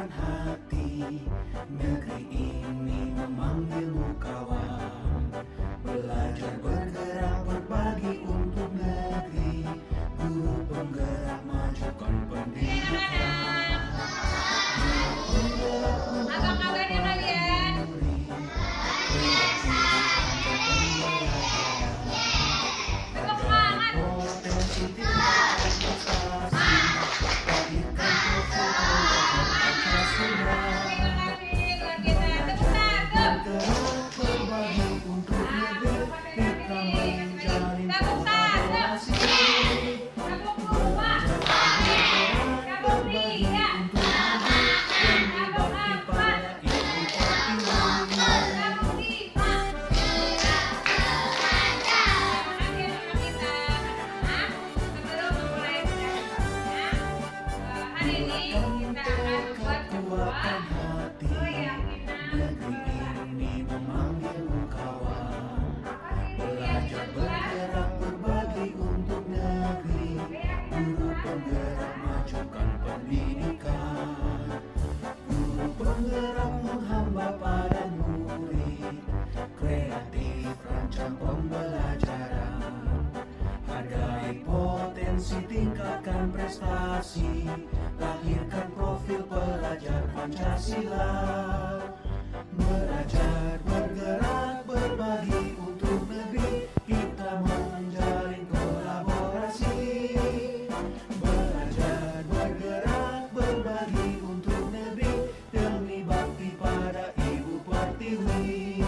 kuatkan hati, negeri ini memanggilmu kawan. Belajar bergerak berbagi untuk negeri, guru penggerak majukan pendidikan. Apa kabarnya kalian? Tetap semangat. Penggerak menghamba pada murid, kreatif rancang pembelajaran. Hargai potensi, tingkatkan prestasi, lahirkan profil pelajar Pancasila. Belajar, bergerak, berbagi untuk negeri, kita menjalin kolaborasi. Belajar, bergerak, berbagi untuk negeri, demi bakti pada Ibu Pertiwi.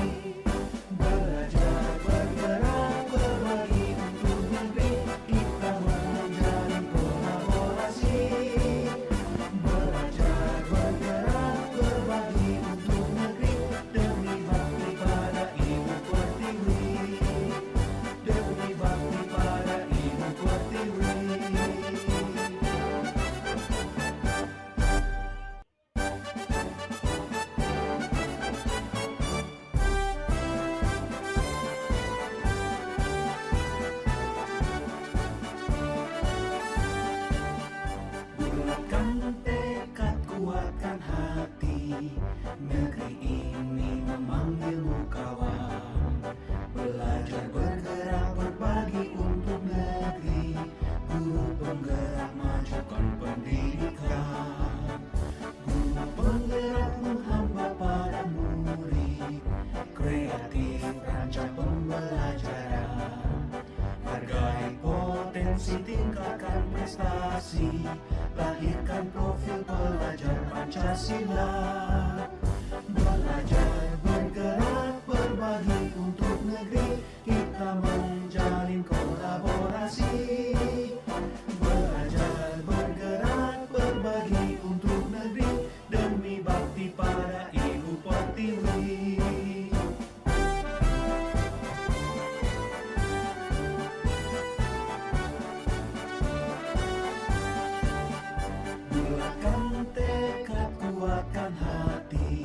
Belajar, bergerak, berbagi untuk negeri, kita menjalin kolaborasi. Belajar, bergerak, berbagi untuk negeri, demi bakti pada Ibu Pertiwi. Demi bakti pada Ibu Pertiwi. Bulatkan tekad, kuatkan hati, negeri ini memanggilmu kawan. Belajar, bergerak, berbagi untuk negeri, guru penggerak majukan pendidikan. Guru penggerak menghamba pada murid, kreatif rancang pembelajaran. Hargai potensi, tingkatkan prestasi, lahirkan profil pelajar Pancasila. Belajar, bergerak, berbagi untuk negeri, kita menjalin kolaborasi. Belajar, bergerak, berbagi untuk negeri, demi bakti pada Ibu Pertiwi. Bulatkan tekad, kuatkan hati,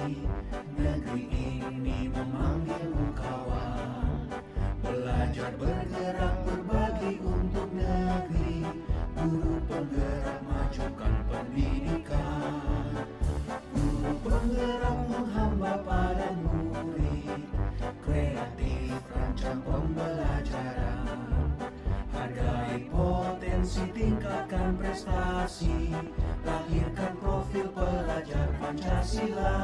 negeri ini memanggilmu kawan. Belajar, bergerak, berbagi untuk negeri, guru penggerak majukan pendidikan. Guru penggerak menghamba pada murid, kreatif rancang pembelajaran. Hargai potensi, tingkatkan prestasi, lahirkan profil pelajar Pancasila.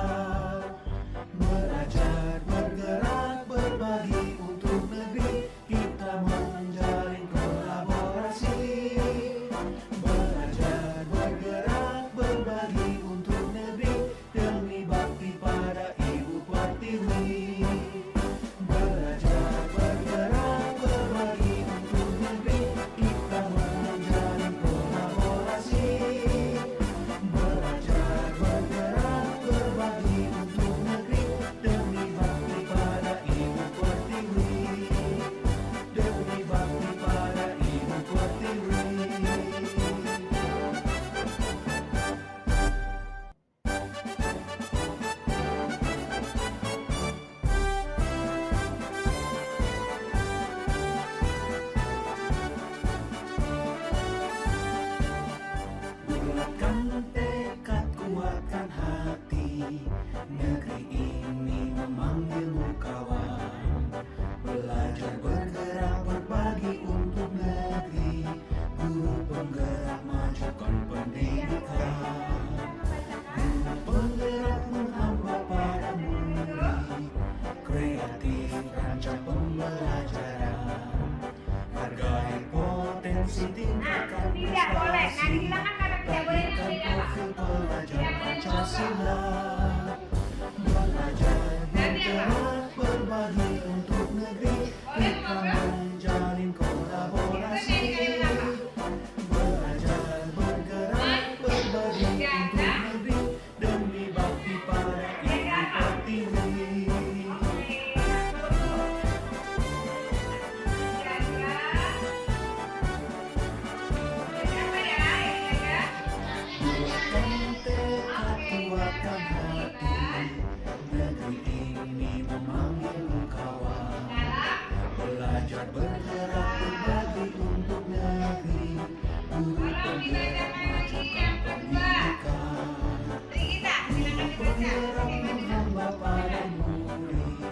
Belajar, bergerak, berbagi untuk negeri, kita menjalin kolaborasi. Belajar, bergerak, berbagi untuk negeri, demi bakti pada Ibu Pertiwi. Belajar, bergerak, berbagi untuk negeri, kita menjalin kolaborasi. Belajar, bergerak, berbagi Pancasila. Belajar bergerak berbagi untuk negeri, kita menjalin kolaborasi. Belajar bergerak berbagi untuk negeri, demi bakti pada Ibu Pertiwi. Buatkan tekad, kuatkan hati, negeri ini memanggilmu kawan. Belajar bergerak berbagi untuk negeri, guru penggerak majukan pendidikan. Penggerak menghamba pada murid,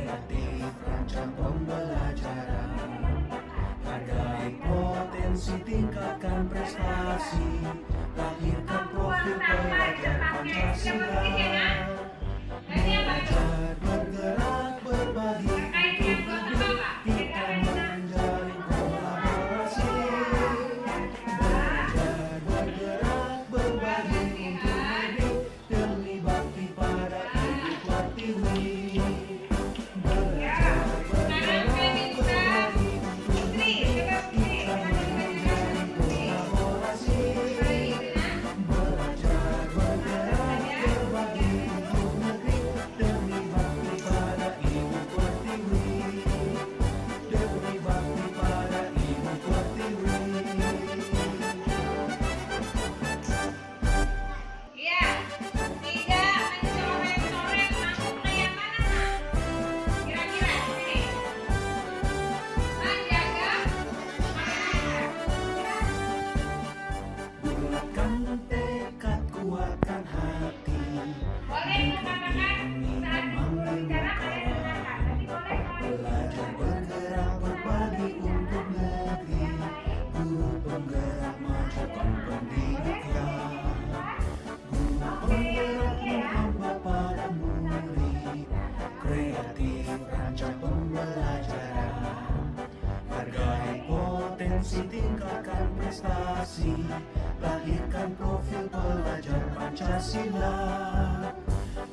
kreatif rancang pembelajaran. Hargai potensi, tingkatkan prestasi, lahirkan profil pelajar Pancasila. Belajar bergerak berbagi untuk negeri, kita menjalin kolaborasi. Belajar bergerak berbagi untuk negeri, demi bakti pada Ibu Pertiwi. Belajar bergerak berbagi untuk negeri, kita menjalin kolaborasi. Belajar bergerak berbagi untuk negeri, demi bakti pada Ibu Pertiwi. Demi bakti pada Ibu Pertiwi. Iya, tidak mencoreng-coreng maksudnya yang mana? Kira-kira sini. Menjaga Bulatkan tekad, kuatkan hati, boleh mengatakan saat berbicara kalian dengarkan, tapi boleh belajar bergerak berbagi untuk negeri, guru penggerak majukan pendidikan. Guru penggerak menghamba pada murid, kreatif rancang pembelajaran. Hargai potensi, tingkatkan prestasi, lahirkan profil pelajar Pancasila.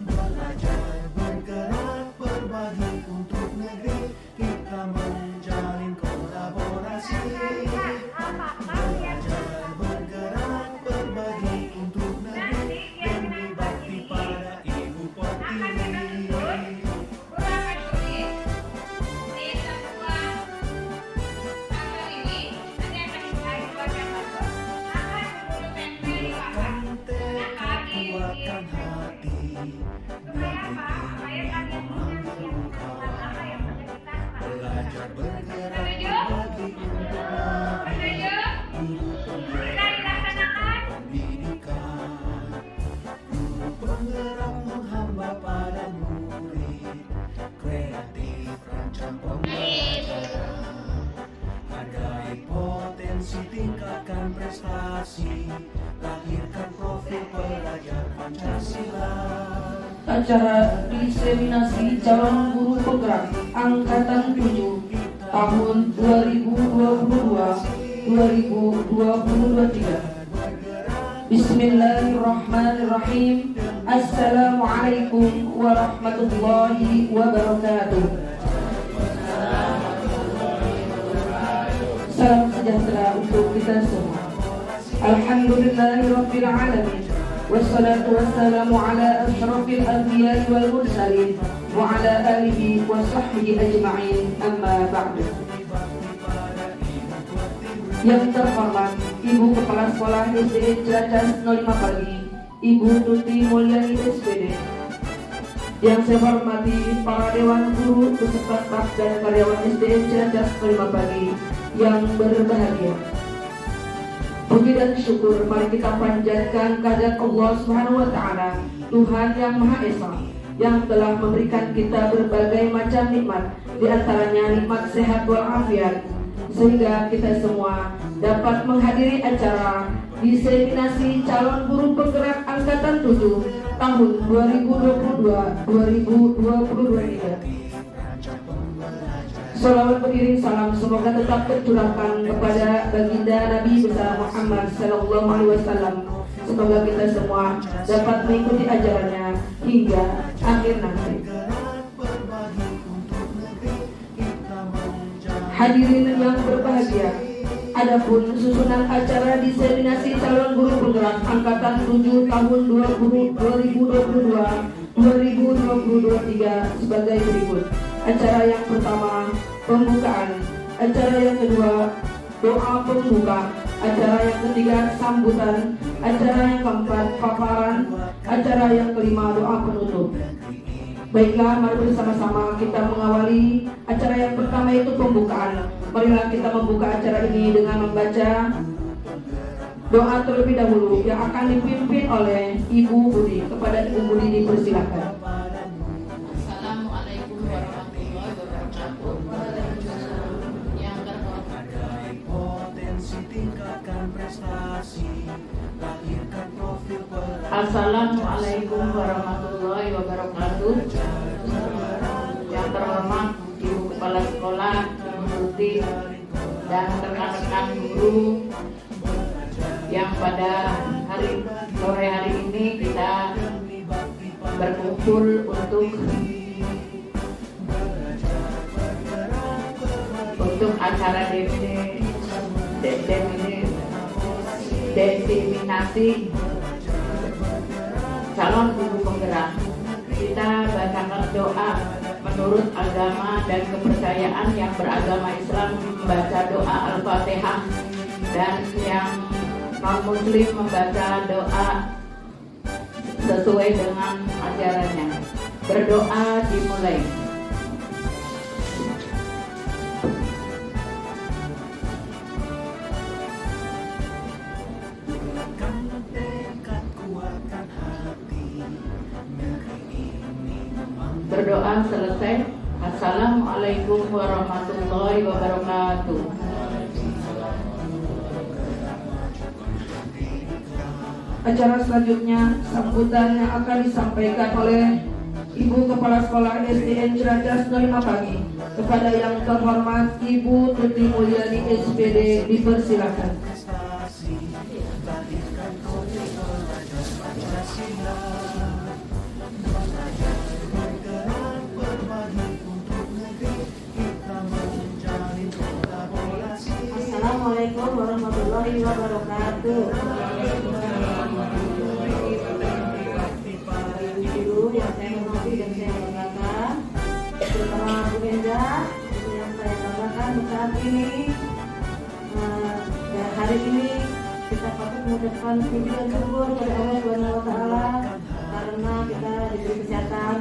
Belajar bergerak berbagi untuk negeri, kita menjalin kolaborasi. Belajar bergerak berbagi untuk negeri, demi bakti pada Ibu Pertiwi. Berapa tulis di sebuah tabel ini nanti akan dicari bagian satu akan 10 tempel di bawah. Bulatkan tekad, kuatkan hati, negeri ini memanggilmu kawan. Belajar bergerak berbagi untuk negeri, guru penggerak pendidikan. Guru penggerak menghamba pada murid, kreatif rancang pembelajaran. Hargai potensi, tingkatkan prestasi, lahirkan profil pelajar Pancasila. Acara diseminasi calon guru penggerak angkatan 7 tahun 2022-2023. Bismillahirrahmanirrahim. Assalamualaikum warahmatullahi wabarakatuh. Salam sejahtera untuk kita semua. Alhamdulillahirabbil alamin. Wassalatu wassalamu ala asyrafil anbiya'i wal mursalin wa ala alihi wa sahbihi ajma'in, amma ba'du. Yang terhormat Ibu Kepala Sekolah SD Ciracas 05 Pagi, Ibu Tuti Mulyani SPD. Yang saya hormati para dewan guru, peserta staf dan karyawan SD Ciracas 05 Pagi yang berbahagia. Puji dan syukur mari kita panjatkan kehadirat Allah Subhanahu wa taala, Tuhan yang Maha Esa, yang telah memberikan kita berbagai macam nikmat, di antaranya nikmat sehat walafiat, sehingga kita semua dapat menghadiri acara diseminasi calon guru penggerak angkatan 7 tahun 2022-2023. Salawat beriring salam semoga tetap tercurahkan kepada baginda Nabi besar Muhammad sallallahu alaihi wasallam, Semoga kita semua dapat mengikuti ajarannya hingga akhir nanti. Hadirin yang berbahagia, adapun susunan acara diseminasi calon guru penggerak angkatan 7 tahun 2022-2023 sebagai berikut. Acara yang pertama, pembukaan. Acara yang kedua, doa pembuka. Acara yang ketiga, sambutan. Acara yang keempat, paparan. Acara yang kelima, doa penutup. Baiklah, mari bersama-sama kita mengawali acara yang pertama, yaitu pembukaan. Marilah kita membuka acara ini dengan membaca doa terlebih dahulu yang akan dipimpin oleh Ibu Budi. Kepada Ibu Budi dipersilakan. Assalamualaikum warahmatullahi wabarakatuh. Yang terhormat, Potensi tingkatkan prestasi, lahirkan profil pelajar. Assalamualaikum warahmatullahi wabarakatuh. Yang terhormat Ibu Kepala Sekolah, Ibu Tuti, dan rekan-rekan guru yang pada sore hari ini kita berkumpul untuk acara desiminasi calon guru penggerak. Kita bacakan doa menurut agama dan kepercayaan. Yang beragama Islam membaca doa Al-Fatihah, dan yang non-muslim membaca doa sesuai dengan ajarannya. Berdoa dimulai. Berdoa selesai. Assalamualaikum warahmatullahi wabarakatuh. Acara selanjutnya, sambutan yang akan disampaikan oleh Ibu Kepala Sekolah SDN Ciracas 05 Pagi. Kepada yang terhormat Ibu Tuti Mulyani SPD dipersilakan. Assalamualaikum warahmatullahi wabarakatuh. Ibu yang saya hormati dan saya banggakan, terutama Bu Enda yang saya banggakan saat ini. Dan hari ini kita patut mengucapkan puji dan syukur kepada Allah Subhanahu wa Ta'ala karena kita diberi kesehatan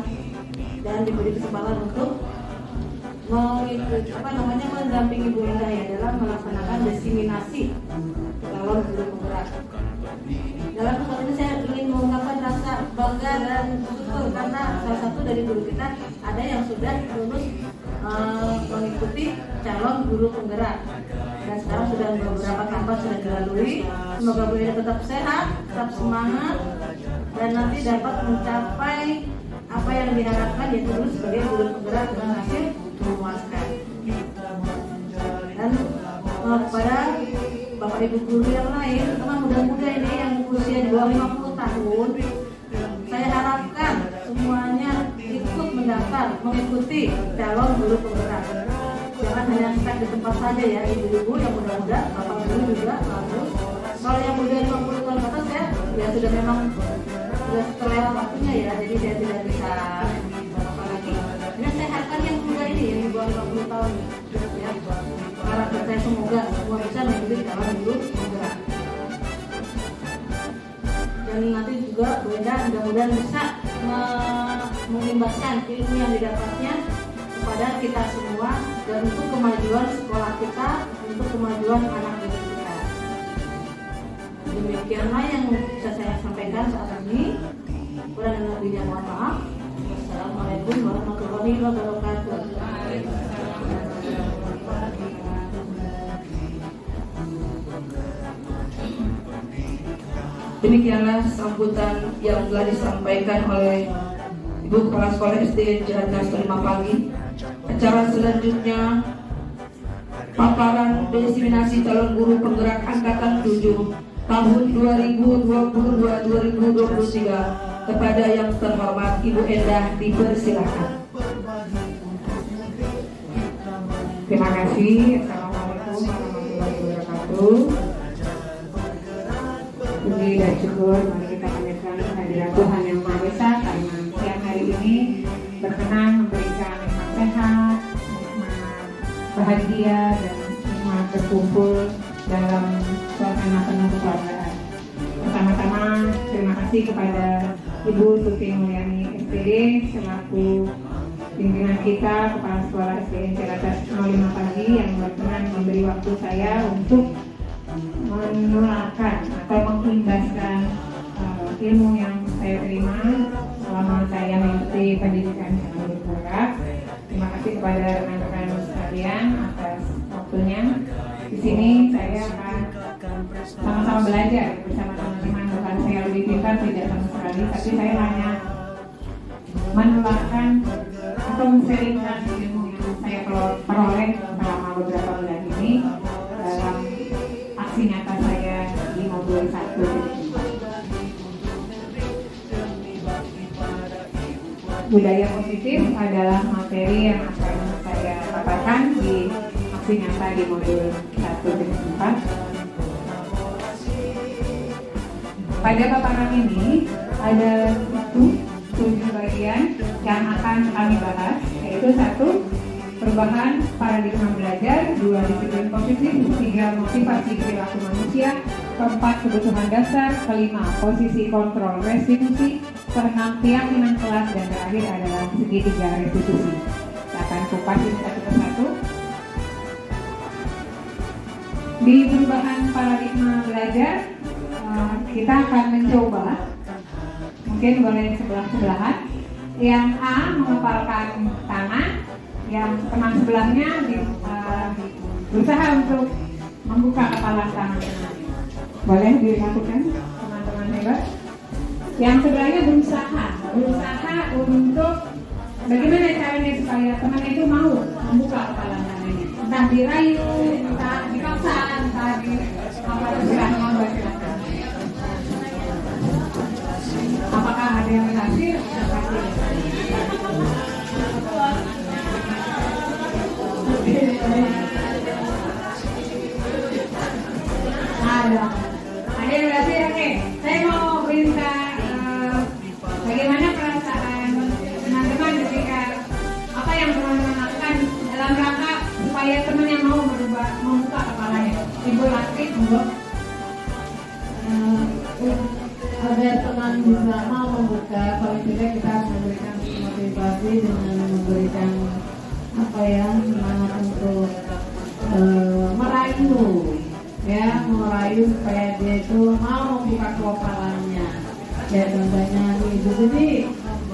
dan diberi kesempatan untuk mendampingi Bu Enda ya dalam melaksanakan desiminasi calon guru penggerak. Dalam kesempatan ini saya ingin mengungkapkan rasa bangga dan syukur karena salah satu dari guru kita ada yang sudah lulus mengikuti calon guru penggerak, dan sekarang sudah beberapa tahapan sudah dilalui. Semoga Bu Enda tetap sehat, tetap semangat, dan nanti dapat mencapai apa yang diharapkan, yaitu lulus sebagai guru penggerak dengan hasil memuaskan. Dan kepada Bapak Ibu guru yang lain, terutama muda-muda ini yang usia di bawah 50 tahun, saya harapkan semuanya ikut mendaftar mengikuti calon guru penggerak. Jangan hanya stuck di tempat saja ya, ibu-ibu yang muda-muda, bapak guru juga bagus. Kalau yang muda 50 tahun atas ya sudah memang sudah terlewat waktunya ya, jadi saya tidak bisa apa lagi. Ini saya harapkan yang muda ini yang di bawah 50 tahun ya, para saya semoga semua bisa mengikuti calon guru penggerak. Dan nanti juga Bu Enda mudah-mudahan bisa mengimbaskan ilmu yang didapatnya kepada kita semua, dan untuk kemajuan sekolah kita, untuk kemajuan anak didik kita. Demikianlah yang bisa saya sampaikan saat ini. Kurang dan lebihnya mohon maaf. Assalamualaikum warahmatullahi wabarakatuh. Demikianlah sambutan yang telah disampaikan oleh Ibu Kepala Sekolah SD Ciracas 05 Pagi. Acara selanjutnya, paparan desiminasi calon guru penggerak angkatan 7 tahun 2022-2023. Kepada yang terhormat Ibu Endah dipersilakan. Terima kasih. Assalamualaikum warahmatullahi wabarakatuh. Puji dan syukur mari kita panjatkan kehadirat Tuhan Yang Maha Esa karena siang hari ini berkenan memberikan nikmat sehat, nikmat bahagia dan nikmat berkumpul dalam suasana penuh kekeluargaan. Pertama-tama terima kasih kepada Ibu Tuti Mulyani SPD selaku pimpinan kita, Kepala Sekolah SDN Ciracas 05 Pagi yang berkenan memberi waktu saya untuk menularkan atau mengimbaskan ilmu yang saya terima selama saya mengikuti pendidikan yang bergerak. Terima kasih kepada rekan-rekan sekalian atas waktunya. Di sini saya akan sama-sama belajar bersama teman-teman. Bukan saya lebih pintar, tidak sama sekali, tapi saya hanya menularkan atau menseringkan ilmu yang saya peroleh selama beberapa bulan ini dalam aksi nyata saya di modul 1. Budaya positif adalah materi yang akan saya paparkan di aksi nyata di modul 1.4. Pada paparan ini ada 7 bagian yang akan kami bahas, yaitu 1. Perubahan paradigma belajar, 2. Disiplin positif, 3. Motivasi perilaku manusia, 4. Kebutuhan dasar, 5. Posisi kontrol restitusi, 6. Keyakinan kelas, dan terakhir adalah segitiga restitusi. Kita akan kupas ini satu persatu. Di perubahan paradigma belajar, kita akan mencoba, mungkin boleh sebelah-sebelahan. Yang A mengepalkan tangan, yang teman sebelahnya berusaha untuk membuka kepalan tangan. Boleh dilakukan teman-teman hebat. Yang sebelahnya berusaha untuk bagaimana caranya supaya teman itu mau membuka kepalan tangannya. Entah dirayu, entah dipaksa, entah di apa silakan. Apakah ada yang berhasil? Ada yang berhasil, oke. Saya mau minta bagaimana perasaan teman-teman ketika apa yang teman-teman lakukan dalam rangka supaya teman yang mau membuka kepalanya. Ibu Latri, monggo. Agar teman bisa mau membuka, paling tidak kita harus memberikan motivasi dengan memberikan semangat untuk merayu supaya dia itu mau membuka kepalannya. Ya contohnya Ibu Tuti,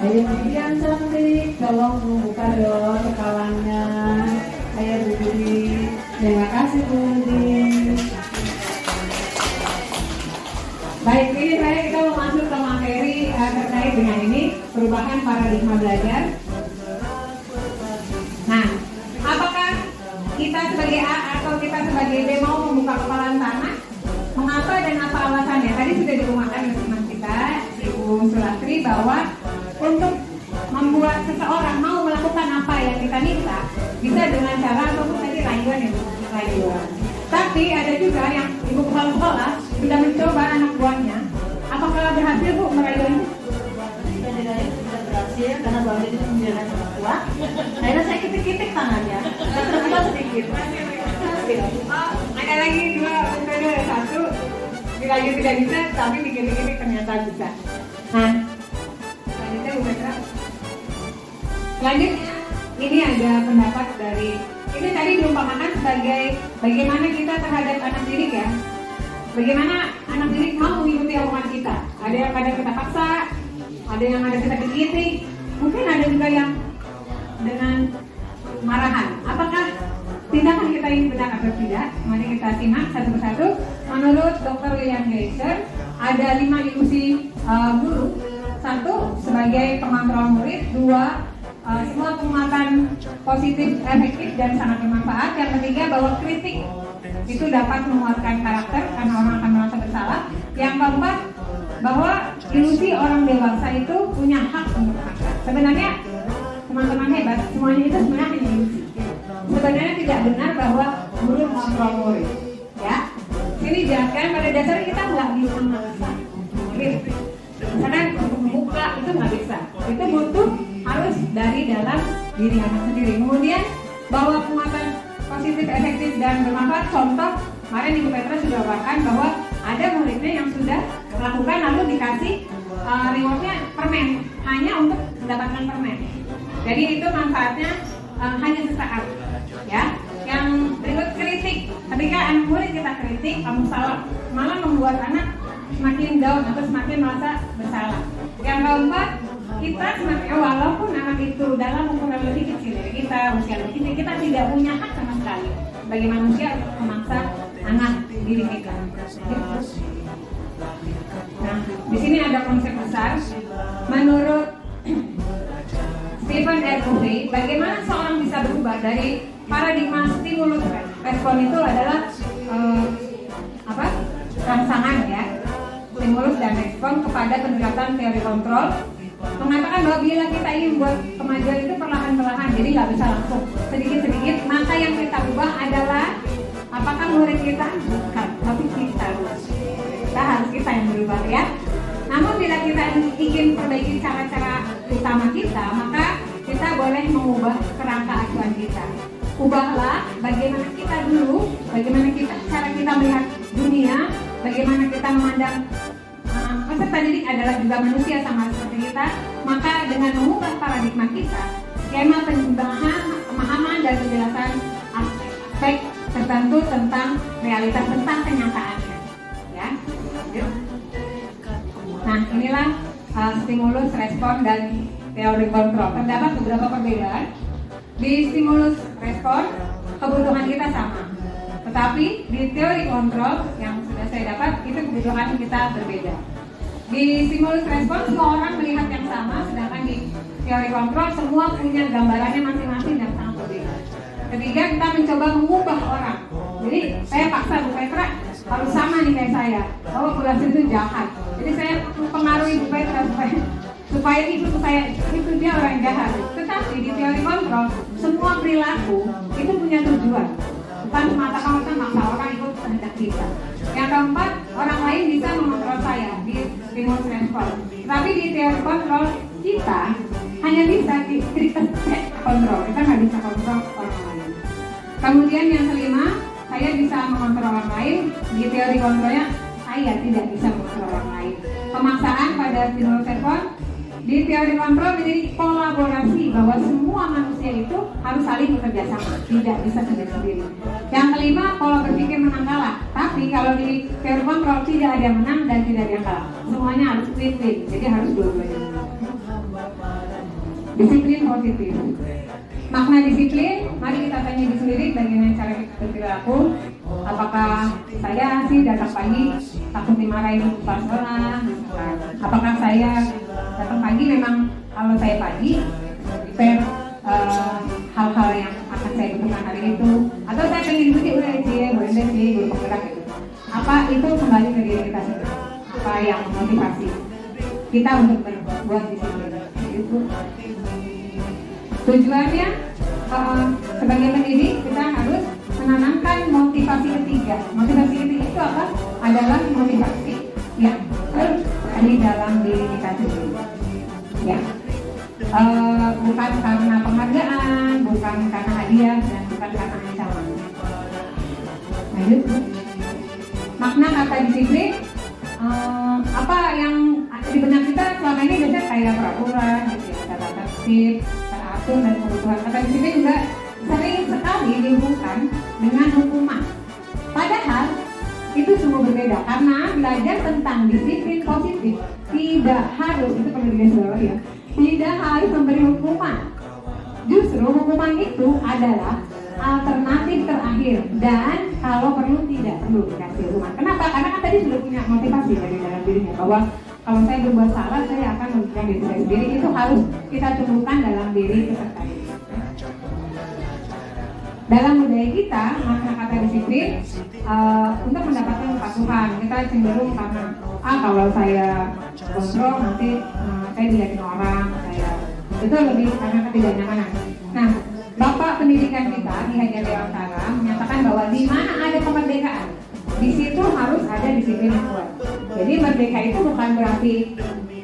ayo bikin cantik, tolong membuka dong kepalanya. Ayo Bu Tuti, terima kasih Bu Tuti. Baik, ini kita mau masuk ke materi terkait dengan ini, perubahan paradigma belajar. Nah, apakah kita sebagai A atau kita sebagai B mau membuka kepalan tangan? Mengapa dan apa alasannya? Tadi sudah dirumahkan oleh teman kita, Ibu Sulatri, bahwa untuk membuat seseorang mau melakukan apa yang kita minta, bisa dengan cara ataupun tadi rayuan. Tapi ada juga yang ibu kepala sekolah sudah mencoba anak buahnya. Apakah berhasil Bu merayuannya? Tidak berhasil karena bahwa itu menjelaskan sama kuat. Akhirnya saya kitik-kitik tangannya. Terus sedikit. Ada lagi 2 metode, 1 dirayun tidak bisa, tapi dikit-dikit ternyata bisa. Nah, selanjutnya Bu Petra. Selanjutnya, ini ada pendapat dari, ini tadi diumpamakan sebagai bagaimana kita terhadap anak didik ya. Bagaimana anak didik mau mengikuti omongan kita. Ada yang kadang kita paksa, ada yang ada kita kitik, mungkin ada juga yang dengan marahan. Apakah tindakan kita ini benar atau tidak? Mari kita simak satu persatu. Menurut Dr. William Gleiser, ada 5 ilusi guru. 1 sebagai pengontrol murid, 2 semua penguatan positif, efektif dan sangat bermanfaat. Yang ketiga bahwa kritik itu dapat menguatkan karakter karena orang akan merasa bersalah. Yang keempat, bahwa ilusi orang dewasa itu punya hak untuk nakal. Sebenarnya teman-teman hebat, semuanya itu sebenarnya hanya ilusi. Sebenarnya tidak benar bahwa guru mengontrol murid, ya. Ini jangan, pada dasarnya kita nggak bisa maksa. Misalkan untuk membuka itu nggak bisa. Itu butuh harus dari dalam diri anak sendiri. Kemudian bahwa penguatan positif, efektif dan bermanfaat. Contoh kemarin Ibu Petra sudah bahkan bahwa ada muridnya yang sudah melakukan lalu dikasih rewardnya permen hanya untuk mendapatkan permen. Jadi itu manfaatnya hanya sesaat, ya. Yang berikut kritik. Ketika anak murid kita kritik, kamu salah, malah membuat anak semakin down atau semakin merasa bersalah. Yang keempat, kita semakin walaupun anak itu dalam ukuran lebih kecil dari kita, usia lebih kecil, kita tidak punya hak sama sekali bagi manusia untuk memaksa anak diri kita. Nah, di sini ada konsep besar. Menurut Stephen R. Covey, bagaimana seorang bisa berubah dari paradigma stimulus respon itu adalah rangsangan, ya, stimulus dan respon kepada pendekatan teori kontrol, mengatakan bahwa bila kita ingin membuat kemajuan itu perlahan-lahan, jadi nggak bisa langsung sedikit-sedikit, maka yang kita ubah adalah apakah murid kita? Bukan, tapi kita harus kita yang berubah, ya. Namun bila kita ingin perbaiki cara-cara utama kita, maka kita boleh mengubah kerangka acuan kita. Ubahlah bagaimana kita dulu, bagaimana cara kita melihat dunia, bagaimana kita memandang peserta didik adalah juga manusia sama seperti kita. Maka dengan mengubah paradigma kita, skema pemahaman dan penjelasan aspek tertentu tentang realitas, tentang kenyataannya, ya. Nah, inilah stimulus, respon, dan teori kontrol. Terdapat beberapa perbedaan. Di stimulus respon, kebutuhan kita sama. Tetapi di teori kontrol yang sudah saya dapat, itu kebutuhan kita berbeda. Di stimulus respon, semua orang melihat yang sama, sedangkan di teori kontrol, semua punya gambarannya masing-masing dan sangat berbeda. Ketiga, kita mencoba mengubah orang. Jadi, saya paksa Bu Petra harus sama nih kayak saya, bahwa bulan itu jahat. Jadi saya pengaruhi Bu Petra supaya itu dia orang jahat. Tetapi di teori kontrol, semua perilaku itu punya tujuan, bukan semata-mata maksa orang ikut kehendak kita. Yang keempat, orang lain bisa mengontrol saya di stimulus respon. Tapi di teori kontrol, kita hanya bisa kita kontrol, kita nggak bisa kontrol orang lain. Kemudian yang kelima, saya bisa mengontrol orang lain. Di teori kontrolnya, saya tidak bisa mengontrol orang lain. Pemaksaan pada stimulus respon, di teori kontrol menjadi kolaborasi, bahwa semua manusia itu harus saling bekerja sama, tidak bisa sendiri-sendiri. Yang kelima, pola berpikir menang kalah. Tapi kalau di teori kontrol tidak ada yang menang dan tidak ada yang kalah. Semuanya harus win-win, jadi harus dua-duanya. Disiplin positif. Makna disiplin, mari kita tanya diri sendiri bagaimana cara kita berperilaku. Apakah saya sih datang pagi takut dimarahin pas orang? Apakah saya datang pagi memang kalau saya pagi prepare hal-hal yang akan saya butuhkan hari itu, atau saya pengen dipuji udah sih, boleh sih, guru penggerak gitu. Apa itu kembali ke diri kita sendiri? Apa yang memotivasi kita untuk berbuat disiplin? Itu tujuannya sebagai pendidik kita harus menanamkan motivasi ketiga. Motivasi ketiga itu apa? Adalah motivasi yang ada dalam diri kita sendiri. Ya, bukan karena penghargaan, bukan karena hadiah, dan bukan karena ancaman. Lanjut. Makna kata disiplin, apa yang di benak kita selama ini biasanya kayak peraturan, gitu ya, tata tertib, teratur dan kebutuhan. Kata disiplin juga sering sekali dihubungkan dengan hukuman. Padahal itu semua berbeda, karena belajar tentang disiplin positif tidak harus, itu perlu digarisbawahi ya, tidak harus memberi hukuman. Justru hukuman itu adalah alternatif terakhir, dan kalau perlu tidak perlu dikasih hukuman. Kenapa? Karena kan tadi sudah punya motivasi dari dalam dirinya bahwa kalau saya berbuat salah, saya akan merugikan diri saya sendiri. Itu harus kita tumbuhkan dalam diri peserta. dalam budaya kita kata disiplin untuk mendapatkan kepatuhan kita cenderung karena kalau saya kontrol nanti saya dilihatin orang, saya itu lebih karena ketidaknyamanan. Nah, Bapak pendidikan kita di Hajar Dewantara menyatakan bahwa di mana ada kemerdekaan, di situ harus ada disiplin yang kuat. Jadi merdeka itu bukan berarti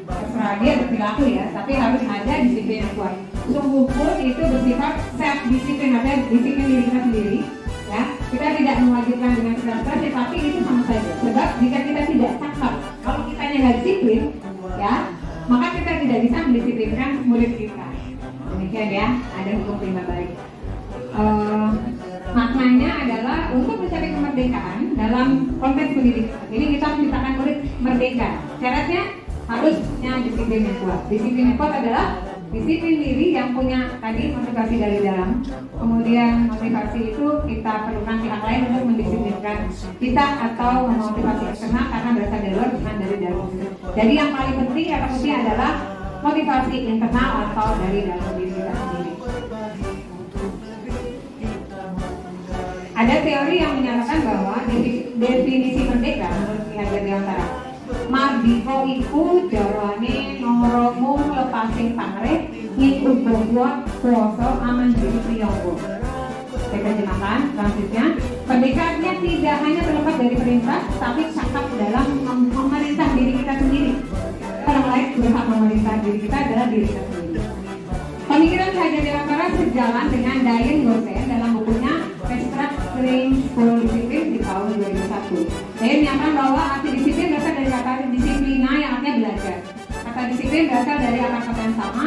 terserah dia berperilaku ya, tapi harus ada disiplin yang kuat. Sungguh pun itu bersifat self disiplin, ada disiplin diri kita sendiri. Ya, kita tidak mewajibkan dengan segala tapi itu sama saja. Sebab jika kita tidak cakap, kalau kita nggak disiplin, ya, maka kita tidak bisa mendisiplinkan murid kita. Demikian ya, ada hukum prima baik. Maknanya adalah untuk mencapai kemerdekaan dalam konteks pendidikan. Jadi kita menciptakan murid merdeka. Syaratnya harusnya disiplin yang kuat. Disiplin yang kuat adalah disiplin diri yang punya tadi motivasi dari dalam. Kemudian motivasi itu kita perlukan pihak lain untuk mendisiplinkan kita atau memotivasi eksternal karena berasal dari luar bukan dari dalam. Jadi yang paling penting kata kunci adalah motivasi internal atau dari dalam diri kita sendiri. Ada teori yang menyatakan bahwa definisi merdeka menurut Ki Hajar Dewantara, mardika iku jarane noromu lepasing pamrih ngikut bobot kuasa aman diri priyangga. Saya terjemahkan selanjutnya, merdekanya tidak hanya terlepas dari perintah, tapi cakap dalam memerintah diri kita sendiri. Orang lain berhak memerintah diri kita adalah diri kita sendiri. Pemikiran Ki Hajar Dewantara sejalan dengan Diane Gosen dalam bukunya Restructuring School Discipline di tahun 2001. Dia menyatakan bahwa arti disiplin berasal dari kata disiplina yang artinya belajar. Kata disiplin berasal dari akar kata yang sama,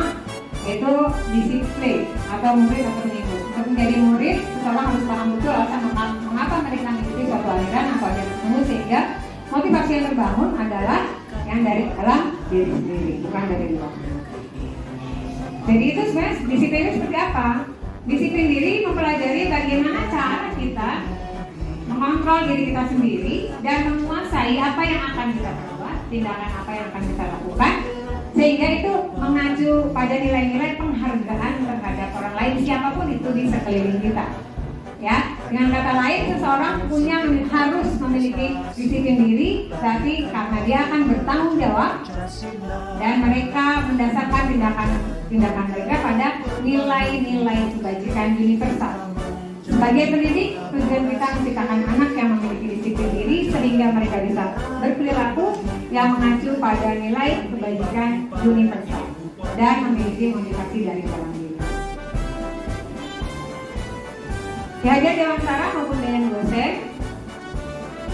yaitu disiplin atau murid atau mengikut. Untuk menjadi murid, seseorang harus paham betul alasan mengapa mereka mengikuti suatu aliran atau ajaran tersebut, sehingga motivasi yang terbangun adalah yang dari dalam diri sendiri, bukan dari luar. Jadi itu sebenarnya disiplin itu seperti apa? Disiplin diri mempelajari bagaimana cara kita mengontrol diri kita sendiri dan menguasai apa yang akan kita perbuat, tindakan apa yang akan kita lakukan, sehingga itu mengacu pada nilai-nilai penghargaan terhadap orang lain siapapun itu di sekeliling kita. Ya, dengan kata lain seseorang harus memiliki disiplin diri, tapi karena dia akan bertanggung jawab dan mereka mendasarkan tindakan mereka pada nilai-nilai kebajikan universal. Sebagai pendidik, tujuan kita menciptakan anak yang memiliki disiplin diri sehingga mereka bisa berperilaku yang mengacu pada nilai kebajikan universal dan memiliki motivasi dari dalam diri. Ki Hajar Dewantara maupun Diane Gosen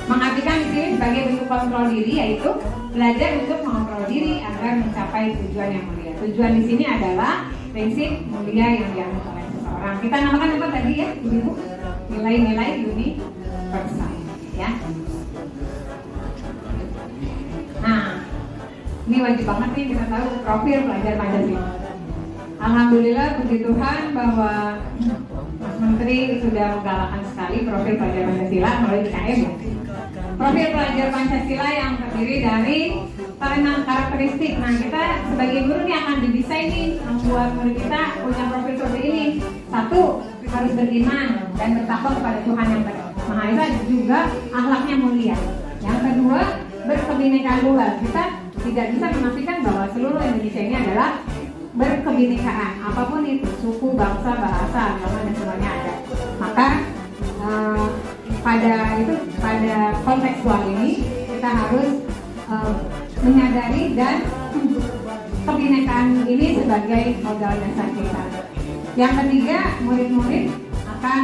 mengartikan disiplin sebagai bentuk kontrol diri, yaitu belajar untuk mengontrol diri agar mencapai tujuan yang mulia. Tujuan di sini adalah prinsip mulia yang dianut oleh seseorang. Kita namakan apa tadi ya, Ibu? Nilai-nilai universal, ya. Nah, ini wajib banget nih kita tahu profil pelajar Pancasila. Alhamdulillah, puji Tuhan bahwa Mas Menteri sudah menggalakkan sekali profil pelajar Pancasila melalui KM. Profil pelajar Pancasila yang terdiri dari 6 karakteristik. Nah, kita sebagai guru nih akan didesain nih membuat murid kita punya profil seperti ini. 1, harus beriman dan bertakwa kepada Tuhan yang Maha Esa, juga akhlaknya mulia. Yang kedua, berkebinekaan tunggal. Kita tidak bisa menafikan bahwa seluruh Indonesia ini adalah berkebinekaan, apapun itu, suku, bangsa, bahasa, agama dan semuanya ada. Maka pada kontekstual ini kita harus menyadari dan kebinekaan ini sebagai modal dasar kita. Yang ketiga, murid-murid akan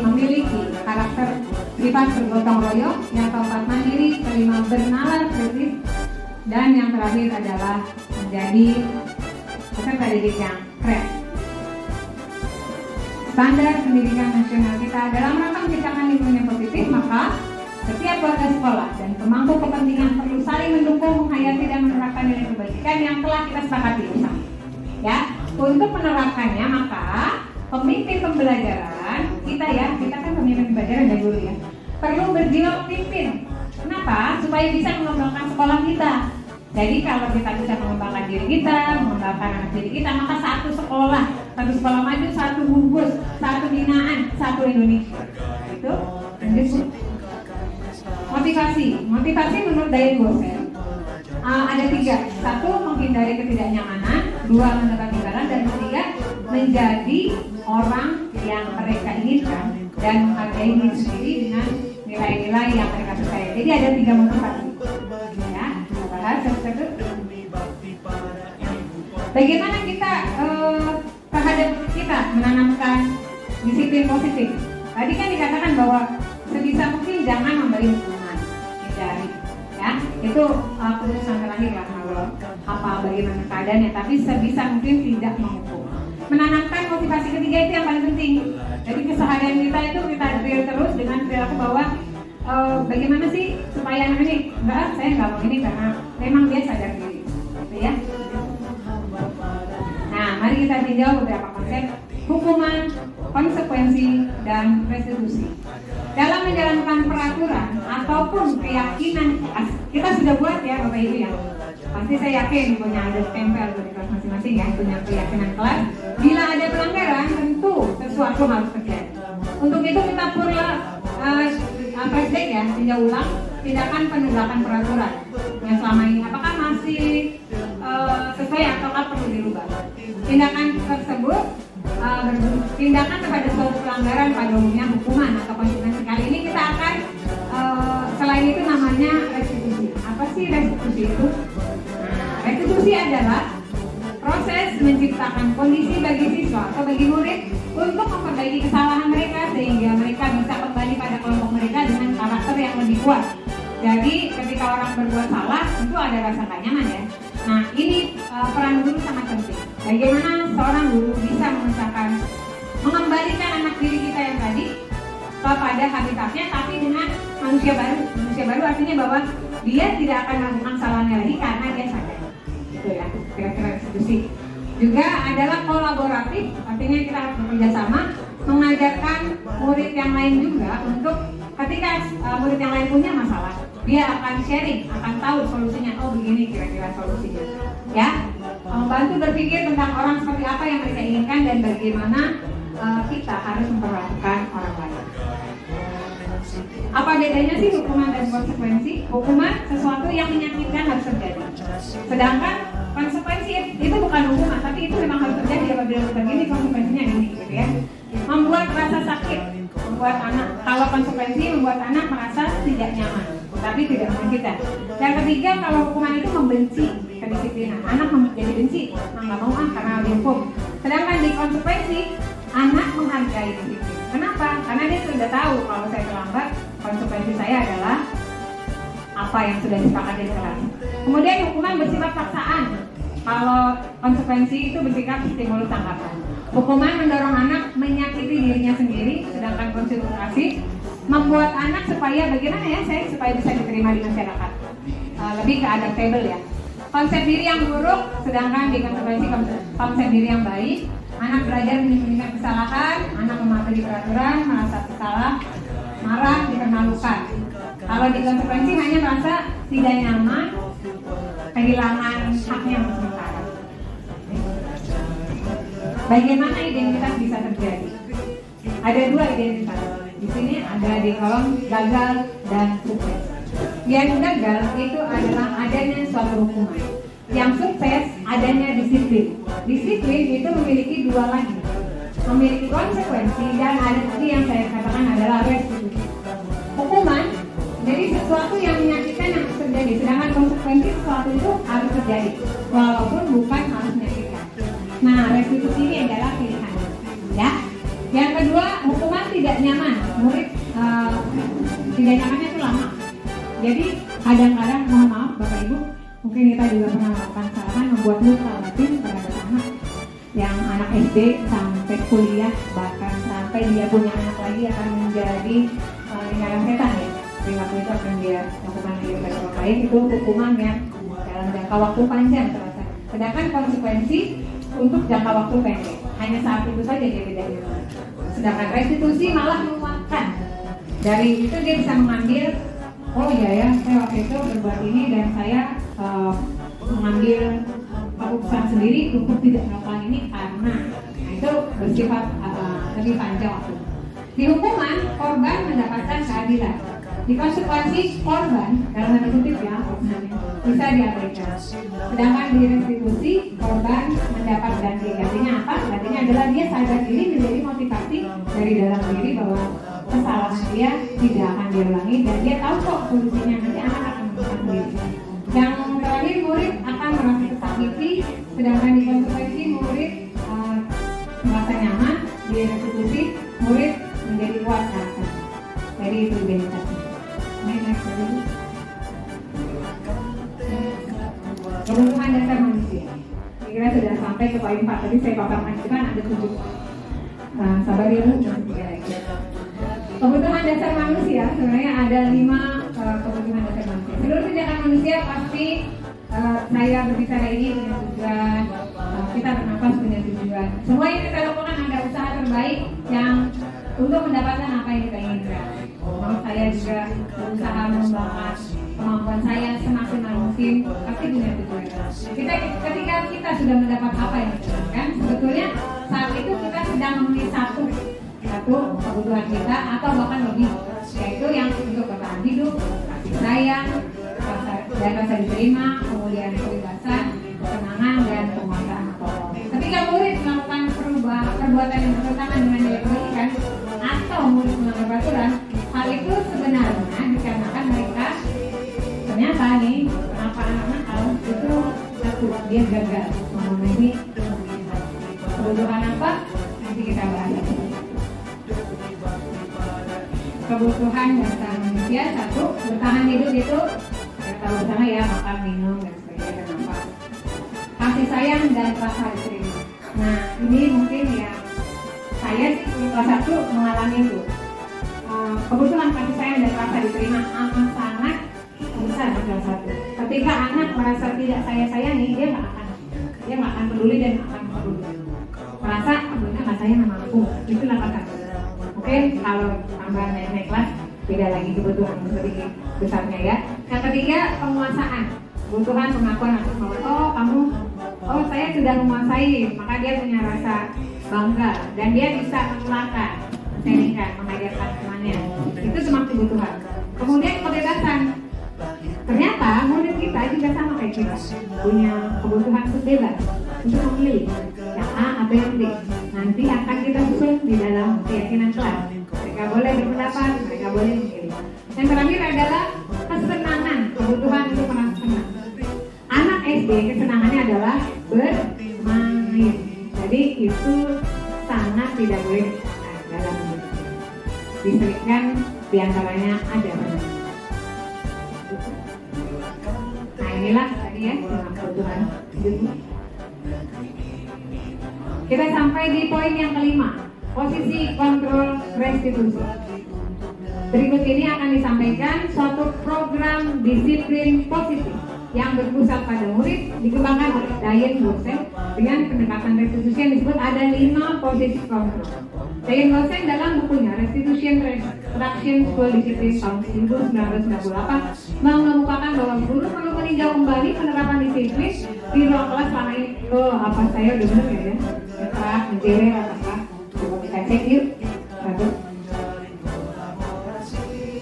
memiliki karakter sifat bergotong royong, yang keempat mandiri, kelima bernalar kritis, dan yang terakhir adalah menjadi peserta didik yang keren. Standar pendidikan nasional kita dalam rangka menciptakan lingkungan yang positif, maka setiap warga sekolah dan pemangku kepentingan perlu saling mendukung, menghayati dan menerapkan nilai kebajikan yang telah kita sepakati bersama. Ya, untuk menerapkannya maka pemimpin pembelajaran kita kan pemimpin pembelajaran dan guru ya, perlu berjiwa pemimpin. Kenapa? Supaya bisa mengembangkan sekolah kita. Jadi kalau kita bisa mengembangkan diri kita, mengembangkan anak didik kita, maka satu sekolah satu sekolah maju, satu bungkus, satu binaan, satu Indonesia. Itu motivasi menurut Diane Boswell ada 3. 1, menghindari ketidaknyamanan. 2, menekan imbalan. Dan 3, menjadi orang yang mereka inginkan dan menghargai diri sendiri dengan nilai-nilai yang mereka percaya. Jadi ada 3 motivasi. Ya, kita bahas satu-satu. Bagaimana kita terhadap kita menanamkan disiplin positif? Tadi kan dikatakan bahwa sebisa mungkin jangan memberi hukuman, hindari. Ya, itu keputusan terakhir lah kalau apa bagaimana keadaannya. Tapi sebisa mungkin tidak menghukum. Menanamkan motivasi ketiga itu yang paling penting. Jadi keseharian kita itu kita drill terus dengan perilaku bahwa bagaimana sih supaya anak ini saya nggak mau ini karena memang dia sadar diri, gitu ya. Nah, mari kita tinjau beberapa konsep hukuman, konsekuensi, dan restitusi. Dalam menjalankan peraturan ataupun keyakinan kita sudah buat ya Bapak Ibu ya. Pasti saya yakin punya ada tempel di kelas masing-masing ya, punya keyakinan kelas. Bila ada pelanggaran, tentu sesuatu harus terjadi. Untuk itu kita perlu flashback ya, tinjau ulang tindakan penegakan peraturan yang selama ini apakah masih sesuai ataukah perlu dirubah. Tindakan tersebut tindakan kepada suatu pelanggaran pada umumnya hukuman atau konsekuensi. Kali ini kita akan selain itu namanya restitusi. Apa sih restitusi itu? Restitusi adalah proses menciptakan kondisi bagi siswa atau bagi murid untuk memperbaiki kesalahan mereka sehingga mereka bisa kembali pada kelompok mereka dengan karakter yang lebih kuat. Jadi ketika orang berbuat salah tentu ada rasa gak nyaman ya. Nah ini peran guru sangat penting. Bagaimana seorang guru bisa mengembalikan anak diri kita yang tadi kepada habitatnya, tapi dengan manusia baru. Manusia baru artinya bahwa dia tidak akan melakukan kesalahannya lagi karena dia sadar. Gitu ya, kira-kira restitusi. Juga adalah kolaboratif, artinya kita harus bekerja sama, mengajarkan murid yang lain juga untuk ketika murid yang lain punya masalah, dia akan sharing, akan tahu solusinya. Oh begini kira-kira solusinya. Ya, membantu berpikir tentang orang seperti apa yang mereka inginkan dan bagaimana kita harus memperlakukan orang lain. Apa bedanya sih hukuman dan konsekuensi? Hukuman sesuatu yang menyakitkan harus terjadi. Sedangkan konsekuensi itu bukan hukuman, tapi itu memang harus terjadi apabila begini konsekuensinya ini, gitu ya. Membuat rasa sakit, membuat anak. Kalau konsekuensi membuat anak merasa tidak nyaman, tapi tidak menyakitkan. Yang ketiga, kalau hukuman itu membenci kedisiplinan, anak menjadi benci, nggak mau karena dihukum. Sedangkan di konsekuensi, anak menghargai disiplin. Kenapa? Karena dia sudah tahu kalau saya terlambat, konsekuensi saya adalah apa yang sudah disepakati di kelas. Kemudian hukuman bersifat paksaan. Kalau konsekuensi itu bersifat stimulus tanggapan. Hukuman mendorong anak menyakiti dirinya sendiri, sedangkan konsekuensi membuat anak supaya bagaimana ya supaya bisa diterima di masyarakat. Lebih ke adaptable ya. Konsep diri yang buruk, sedangkan di konsekuensi konsep diri yang baik. Anak belajar menyembunyikan kesalahan, anak mematuhi peraturan, merasa bersalah, marah, dipermalukan. Kalau di konsekuensi hanya merasa tidak nyaman, kehilangan haknya sementara. Bagaimana identitas bisa terjadi? Ada 2 identitas. Di sini ada di kolom gagal dan sukses. Yang gagal itu adalah adanya suatu hukuman. Yang sukses adanya disiplin. Disiplin itu memiliki 2 lagi, memiliki konsekuensi dan ada tadi yang saya katakan adalah restitusi. Hukuman jadi sesuatu yang menyakitkan yang harus terjadi, sedangkan konsekuensi sesuatu itu harus terjadi walaupun bukan harus menyakitkan. Nah restitusi ini adalah pilihan ya. Yang kedua, hukuman tidak nyaman. Murid tidak nyamannya itu lama. Jadi kadang-kadang mohon maaf Bapak Ibu, mungkin kita juga pernah melakukan kesalahan membuat luka batin terhadap anak yang anak SD sampai kuliah, bahkan sampai dia punya anak lagi akan menjadi lingkaran setan ya. Perilaku itu akan dia lakukan di orang lain, itu hukuman yang dalam jangka waktu panjang terasa. Sedangkan konsekuensi untuk jangka waktu pendek, hanya saat itu saja dia tidak nyaman. Sedangkan restitusi malah menguatkan. Dari itu dia bisa mengambil, oh iya ya, saya waktu itu berbuat ini dan saya mengambil keputusan sendiri untuk tidak melakukan ini karena itu bersifat lebih panjang waktu. Di hukuman, korban mendapatkan keadilan. Di konsekuensi, korban dalam tanda kutip ya, bisa diabaikan. Sedangkan di restitusi, korban mendapat ganti. Gantinya apa? Gantinya adalah dia sadar diri, menjadi motivasi dari dalam diri bahwa kesalahan dia tidak akan diulangi dan dia tahu kok solusinya, nanti anak akan melakukan diri. Yang terakhir, murid akan merasa tersakiti, sedangkan di konsekuensi murid merasa nyaman. Di restitusi, murid menjadi kuat karakter. Jadi itu benefitnya. Next dulu. Kebutuhan dasar manusia. Kira sudah sampai ke poin 4. Tadi saya paparkan itu kan ada 7. Sabar ya Bu. Kebutuhan dasar manusia sebenarnya ada 5 kebutuhan dasar manusia. Seluruh tindakan manusia pasti saya berbicara ini punya tujuan, kita bernafas punya tujuan. Semua yang kita lakukan ada usaha terbaik yang untuk mendapatkan apa yang kita inginkan. Saya juga berusaha mengembangkan kemampuan saya semaksimal mungkin, pasti punya tujuan. Ketika kita sudah mendapat apa yang kita inginkan, sebetulnya saat itu kita sedang memenuhi satu kebutuhan kita atau bahkan lebih, yaitu yang untuk bertahan hidup, kasih sayang, dan rasa diterima, kemudian kebebasan, kesenangan, dan penguasaan Allah. Ketika murid melakukan perbuatan yang bertentangan dengan nilai kebaikan atau murid melanggar peraturan, hal itu sebenarnya dikarenakan mereka ternyata nih, kenapa anak nakal itu satu, dia gagal memenuhi kebutuhan apa? Nanti kita bahas. Kebutuhan dasar manusia satu, bertahan hidup itu kita tahu bersama ya, makan, minum, dan sebagainya. Kenapa? Kasih sayang dan rasa diterima. Nah ini mungkin ya saya sih kelas 1 mengalami itu. Kebutuhan kasih sayang dan rasa diterima amat sangat besar di kelas 1. Ketika anak merasa tidak saya sayangi, dia nggak akan peduli dan akan peduli. Merasa abangnya nggak sayang sama aku, itu kelas 1. Oke, kalau tambah naik kelas beda lagi kebutuhan sedikit besarnya ya. Yang ketiga, penguasaan. Kebutuhan pengakuan atas bahwa saya sudah menguasai, maka dia punya rasa bangga dan dia bisa menularkan, menyaringkan, mengajarkan temannya. Itu semua kebutuhan. Kemudian kebebasan. Ternyata murid kita juga sama kayak kita, punya kebutuhan untuk bebas, untuk memilih yang A atau yang B. Nanti akan kita susun di dalam keyakinan kelas. Mereka boleh berpendapat, mereka boleh memilih. Yang terakhir adalah kesenangan, kebutuhan untuk merasa senang. Anak SD kesenangannya adalah bermain. Jadi itu sangat tidak boleh dalam hidup. Diselipkan diantaranya ada benar. Nah inilah tadi ya kebutuhan hidup. Kita sampai di poin yang kelima, posisi kontrol restitusi. Berikut ini akan disampaikan suatu program disiplin positif yang berpusat pada murid, dikembangkan oleh Diane Boseng dengan pendekatan restitusi yang disebut ada 5 posisi kontrol. Diane Boseng dalam bukunya Restitution Reduction School Discipline tahun 1998 mengemukakan bahwa guru perlu meninjau kembali penerapan disiplin di ruang kelas selama ini. Apa saya udah benar ya? Keras, menjewer, apa? Coba kita cek yuk.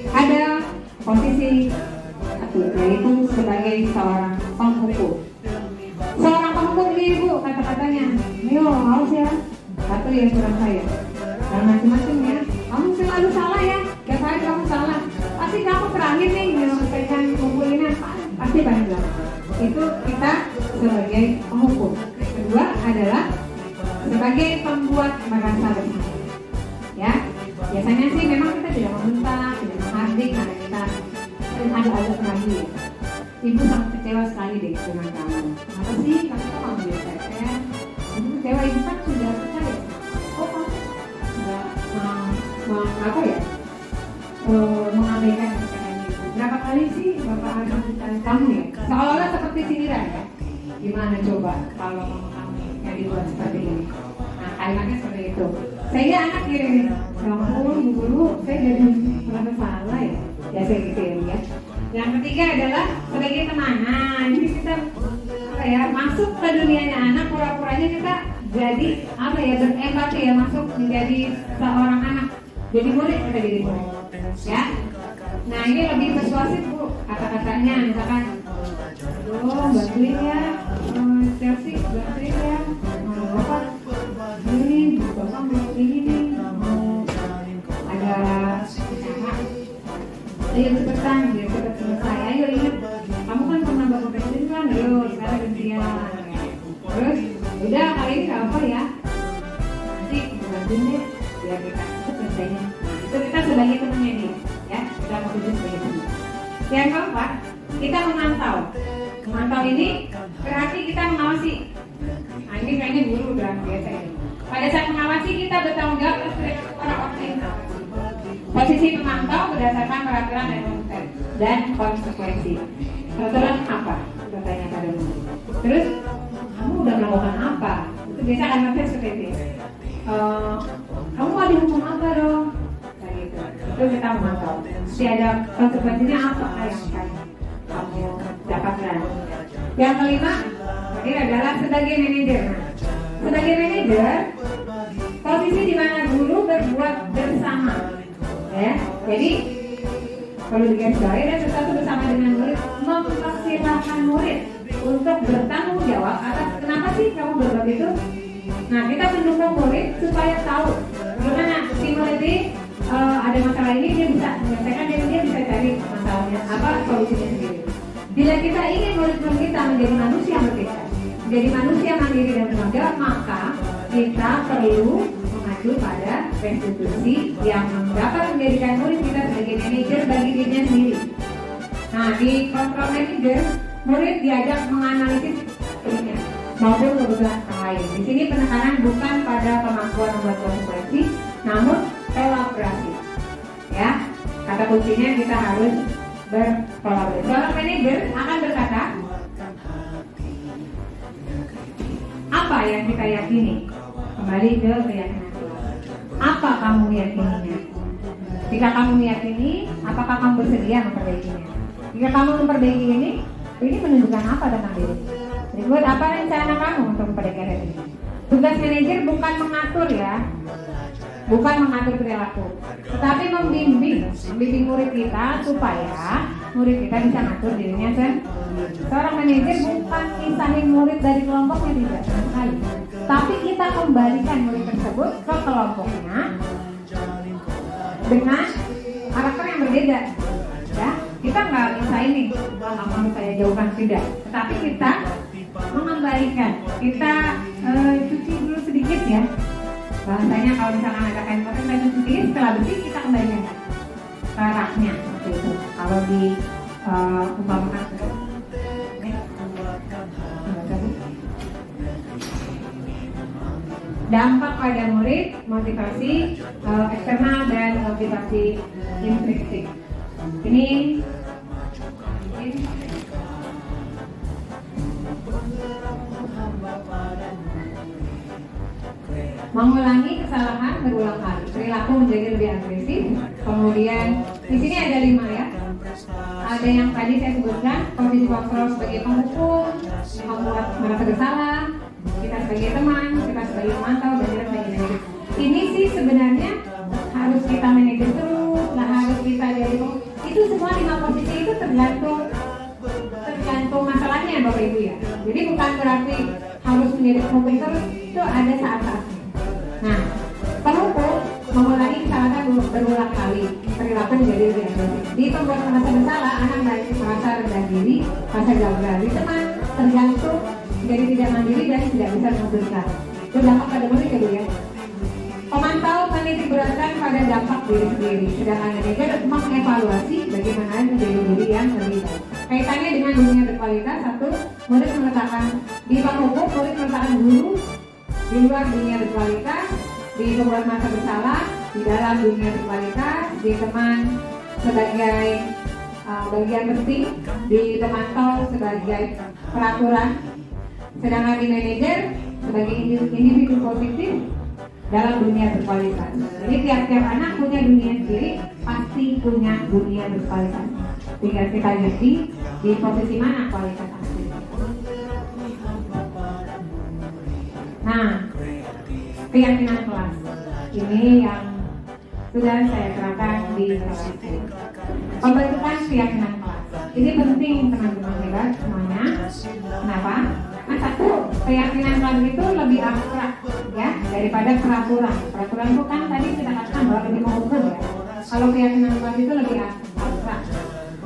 Ada posisi satu, yaitu sebagai seorang penghukum. Seorang penghukum ini ibu kata-katanya, "Ayo, haus ya, satu ya surat saya." Dan macam-macam ya, kamu selalu salah ya, tiap hari kamu salah. Pasti kamu terakhir nih menyelesaikan kumpulinnya, pasti banyak. Itu kita sebagai penghukum. Kedua adalah sebagai pembuat merasa bersalah. Ya, biasanya sih memang kita tidak membentak, tidak menghardik karena kita ada lagi ya. Ibu sangat kecewa sekali deh dengan kamu. Kenapa sih kamu kok mau biasa ya? Ibu kecewa, ibu kan sudah percaya. Kamu nggak apa ya? Mengabaikan perkataan ibu. Berapa kali sih bapak anak kamu ya? Seolah-olah seperti sindiran ya. Gimana coba kalau mama kamu yang dibuat seperti ini? Nah kalimatnya seperti itu. Sehingga anak kirim, ya ampun bu guru, saya jadi merasa salah ya. Ya saya gitu ya. Yang ketiga adalah sebagai teman. Nah ini kita masuk ke dunianya anak, pura-puranya kita jadi apa ya, berempati ya, masuk menjadi seorang anak, jadi murid, kita jadi murid ya. Nah ini lebih persuasif Bu kata-katanya, misalkan aduh bantuin ya Chelsea, bantuin ya Bapak ini, Bapak mau ini nih, mau ada acara, ayo cepetan biar cepat selesai, ayo ingat kamu kan pernah Bapak presiden kan, ayo sekarang gantian. Terus udah kali ini gak apa ya, nanti bantuin deh biar kita cepet selesainya. Itu kita sebagai temannya nih ya, kita mau tuju sebagai teman. Yang keempat, kita memantau. Memantau ini berarti kita mengawasi. Nah ini kayaknya guru udah biasa ini. Pada saat mengawasi kita bertanggung jawab atas orang-orang yang posisi memantau berdasarkan peraturan dan konsekuensi. Peraturan apa? Kita tanya pada murid. Terus kamu udah melakukan apa? Itu biasa kan nanti seperti itu. Kamu mau dihukum apa dong? Kayak gitu. Itu kita memantau. Jadi ada konsekuensinya apa yang akan kamu dapatkan. Yang kelima, tadi adalah sebagai manajer. Sebagai manajer, posisi di mana guru berbuat bersama. Ya, jadi kalau digarisbawahi ada sesuatu bersama dengan murid, mempersilahkan murid untuk bertanggung jawab atas kenapa sih kamu berbuat itu. Nah kita mendukung murid supaya tahu gimana si murid ini ada masalah ini, dia bisa menyelesaikan, dia bisa cari masalahnya apa, solusinya sendiri. Bila kita ingin murid-murid kita menjadi manusia merdeka, menjadi manusia mandiri dan bertanggung jawab, maka kita perlu mengacu pada restitusi yang dapat menjadikan murid kita sebagai manajer bagi dirinya sendiri. Nah di kontrol manajer, murid diajak menganalisis dirinya maupun kebutuhan orang lain. Di sini penekanan bukan pada kemampuan membuat konsekuensi, namun kolaborasi. Ya, kata kuncinya kita harus berkolaborasi. Seorang manajer akan berkata, apa yang kita yakini? Kembali ke keyakinan. Apa kamu meyakininya? Jika kamu meyakini, apakah kamu bersedia memperbaikinya? Jika kamu memperbaiki ini menunjukkan apa tentang diri? Berikut apa rencana kamu untuk memperbaiki ini? Tugas manajer bukan mengatur ya, bukan mengatur perilaku, tetapi membimbing murid kita supaya murid kita bisa mengatur dirinya sendiri. Seorang manajer bukan misahin murid dari kelompoknya, tidak sama sekali, tapi kita kembalikan murid tersebut ke kelompoknya dengan karakter yang berbeda. Ya, kita nggak misahin nih, kamu saya jauhkan, tidak, tetapi kita mengembalikan, kita cuci dulu sedikit ya. Bahasanya kalau misalkan ada kain kotor kita cuci sedikit, setelah bersih kita kembalikan ke raknya seperti itu. Kalau di umpamakan dampak pada murid, motivasi eksternal dan motivasi intrinsik. Ini mengulangi kesalahan berulang kali, perilaku menjadi lebih agresif. Kemudian di sini ada 5 ya. Ada yang tadi saya sebutkan, posisi kontrol sebagai penghukum, membuat merasa bersalah, kita sebagai teman, kita sebagai pemantau, dan kita sebagai manajer. Ini sih sebenarnya harus kita manajer terus, harus kita jadi itu semua 5 posisi itu tergantung masalahnya Bapak Ibu ya. Jadi bukan berarti harus menjadi penghukum terus, itu ada saat-saatnya. Nah, penghukum mengulangi kesalahan berulang kali, perilaku menjadi lebih agresif. Di pembuat merasa bersalah, anak merasa rendah diri, merasa jauh dari teman, tergantung, jadi tidak mandiri dan tidak bisa memutuskan. Itu dampak pada murid ya. Pemantau menitik beratkan pada dampak diri sendiri, sedangkan manajer mengevaluasi bagaimana menjadi diri yang lebih baik. Kaitannya dengan dunia berkualitas, 1, murid meletakkan di penghukum, murid meletakkan guru di luar dunia berkualitas, di pembuat merasa bersalah di dalam dunia berkualitas, di teman sebagai bagian penting, di pemantau sebagai peraturan, sedangkan di manajer sebagai individu positif dalam dunia berkualitas. Jadi tiap-tiap anak punya dunia sendiri, pasti punya dunia berkualitas. Tinggal kita ngerti di posisi mana kualitas asli. Nah, keyakinan kelas. Ini yang sudah saya terangkan di kelas. Pembentukan keyakinan kelas. Ini penting teman-teman hebat semuanya. Kenapa? Nah, satu, keyakinan kelas itu lebih abstrak ya daripada peraturan. Peraturan itu kan tadi kita katakan bahwa lebih mengukur ya. Kalau keyakinan kelas itu lebih abstrak.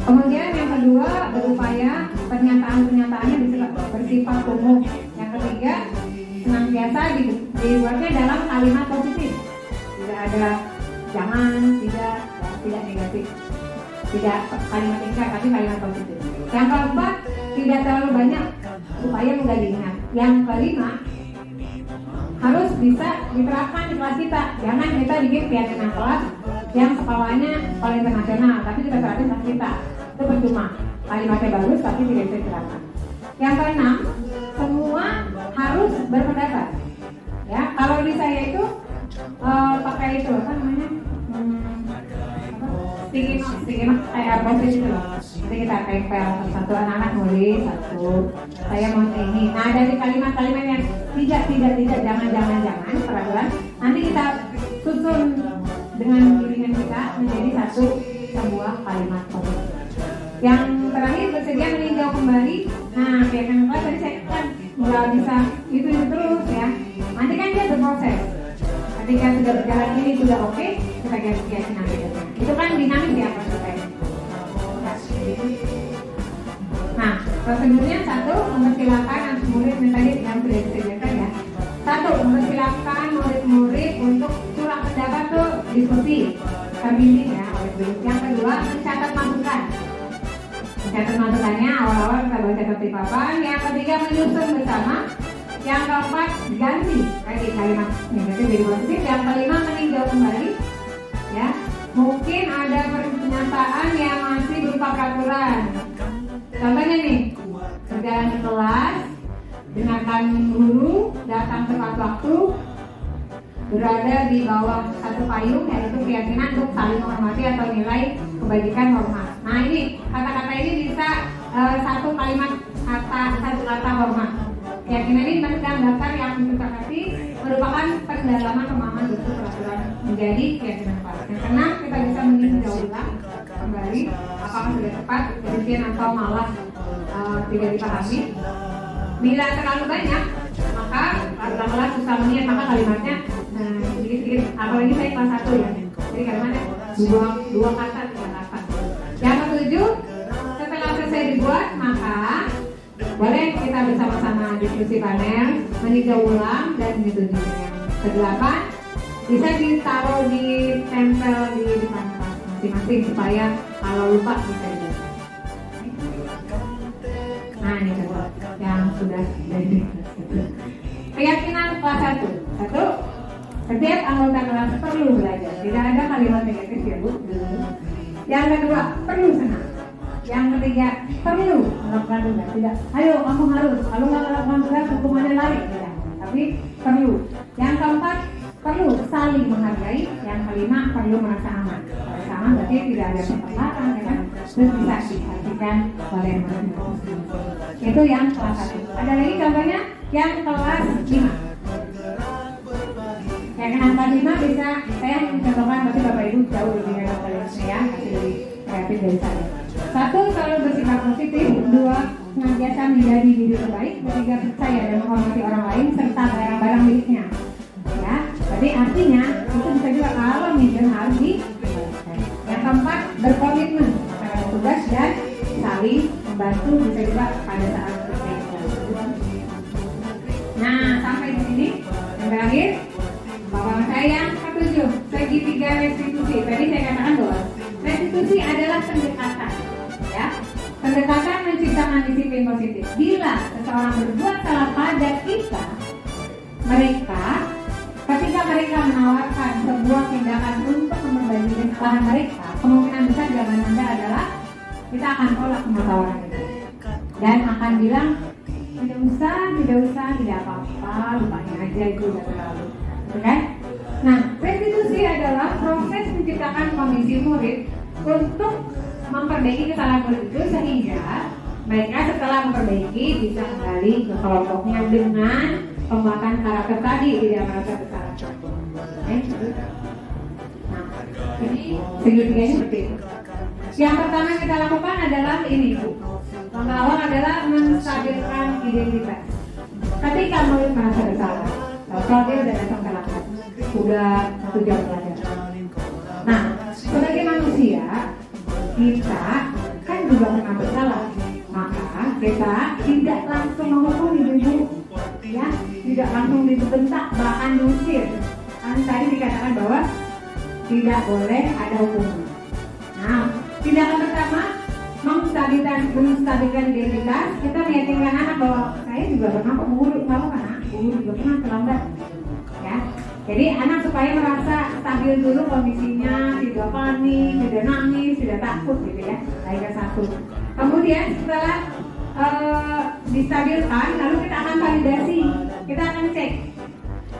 Kemudian yang kedua, berupaya pernyataan-pernyataannya bersifat umum. Yang ketiga, senantiasa dibuatnya dalam kalimat positif. Tidak ada jangan, tidak negatif. Tidak kalimat tingkat, tapi kalimat positif. Yang keempat, tidak terlalu banyak supaya mudah diingat. Yang kelima, harus bisa diterapkan di kelas kita. Jangan kita bikin keyakinan kelas yang skalanya sekolah internasional, tapi kita terapin kelas kita. Itu percuma. Kalimatnya bagus, tapi tidak bisa diterapkan. Yang keenam, semua harus berpendapat. Ya, kalau di saya itu pakai itu apa namanya? Sticky note kayak proses itu loh. Nanti kita tempel satu anak-anak nulis satu. Saya mau ini. Nah, dari kalimat-kalimat yang tidak jangan peraturan. Nanti kita susun dengan bimbingan kita menjadi satu sebuah kalimat positif. Yang terakhir bersedia meninjau kembali. Nah, keyakinan kelas tadi saya kan nggak bisa itu terus ya. Nanti kan dia berproses. Ketika sudah berjalan ini sudah oke, kita ganti keyakinan kita. Itu kan dinamis ya prosesnya. Nah, prosedurnya satu, mempersilakan murid tadi yang sudah disediakan ya. Satu, mempersilakan murid-murid untuk curah pendapat tuh diskusi terbimbing ya. Yang kedua, mencatat masukan. Mencatat masukannya awal-awal kita baca tertib papan. Yang ketiga, menyusun bersama. Yang keempat, ganti lagi kalimat negatif jadi positif. Yang kelima, meninjau kembali ya. Mungkin ada pernyataan yang masih berupa peraturan. Contohnya nih, berjalan di kelas, dengarkan guru, datang tepat waktu, berada di bawah satu payung, yaitu keyakinan untuk saling menghormati atau nilai kebajikan hormat. Nah, ini kata-kata ini bisa satu kata hormat. Keyakinan ini tentang daftar yang disepakati merupakan pendalaman pemahaman bentuk peraturan menjadi keyakinan kelas. Yang keenam, kita bisa meninjau ulang kembali apakah sudah tepat, demikian atau malah tidak dipahami. Bila terlalu banyak, maka kata kelas susah mengingat, maka kalimatnya sedikit-sedikit. Apalagi saya kelas 1 ya, jadi kalimatnya dua kata, 3 kata. Yang ketujuh, setelah selesai dibuat, maka boleh kita bersama-sama diskusi panel, meninjau ulang dan menyetujui. Yang kedelapan, bisa ditaruh di tempel di depan kelas masing-masing supaya kalau lupa bisa dibaca. Nah, ini contoh yang sudah jadi. Keyakinan kelas 1. Satu, setiap anggota kelas perlu belajar. Tidak ada kalimat negatif ya Bu. Yang kedua, perlu senang. Yang ketiga, perlu melakukan tugas. Tidak, ayo kamu harus. Kalau nggak melakukan tugas, hukumannya lari. Tidak, tapi perlu. Yang keempat, perlu saling menghargai. Yang kelima, perlu merasa aman. Merasa aman berarti tidak ada pertengkaran, ya kan? Terus bisa diperhatikan oleh masing-masing. Itu yang kelas 1. Ada lagi contohnya yang kelas 5. Yang kelas 5 bisa saya mencontohkan, tapi Bapak Ibu jauh lebih hebat dari saya, kasih lebih kreatif dari saya. 1, selalu bersikap positif. 2, senantiasa menjadi diri terbaik. 3, percaya dan menghormati orang lain serta barang-barang miliknya. Ya, jadi artinya itu bisa juga kalau mission harus dilakukan. Yang keempat, berkomitmen pada tugas dan saling membantu, bisa juga pada saat kerja. Nah, sampai di sini yang terakhir, bahwa saya yang ketujuh, segitiga restitusi. Tadi saya katakan bahwa restitusi adalah pendekatan, ya. Pendekatan menciptakan disiplin positif. Bila seseorang berbuat salah pada kita, ketika mereka menawarkan sebuah tindakan untuk memperbaiki kesalahan mereka, kemungkinan besar jawaban Anda adalah kita akan tolak tawaran itu dan akan bilang tidak usah, tidak apa-apa, lupain aja, itu udah terlalu. Oke? Nah, restitusi adalah proses menciptakan kondisi murid untuk memperbaiki kesalahan murid itu sehingga mereka setelah memperbaiki bisa kembali ke kelompoknya dengan penguatan karakter tadi, tidak merasa bersalah. Nah, ini segitiganya seperti itu. Yang pertama yang kita lakukan adalah ini, Bu. Langkah awal adalah menstabilkan identitas. Ketika murid merasa bersalah, kalau dia udah datang ke lapas, udah 1 jam belajar. Nah, sebagai manusia, kita kan juga pernah bersalah, maka kita tidak langsung menghukum ibu, ya, tidak langsung dibentak, bahkan diusir. Kan tadi dikatakan bahwa tidak boleh ada hukuman. Nah, tindakan pertama menstabilkan identitas. Kita meyakinkan anak bahwa saya juga pernah kok guru, kalau kan guru juga pernah terlambat, ya. Jadi anak supaya merasa stabil dulu kondisinya, tidak panik, tidak nangis, tidak takut gitu ya. Baiknya satu. Kemudian setelah distabilkan, lalu kita akan validasi, kita akan cek.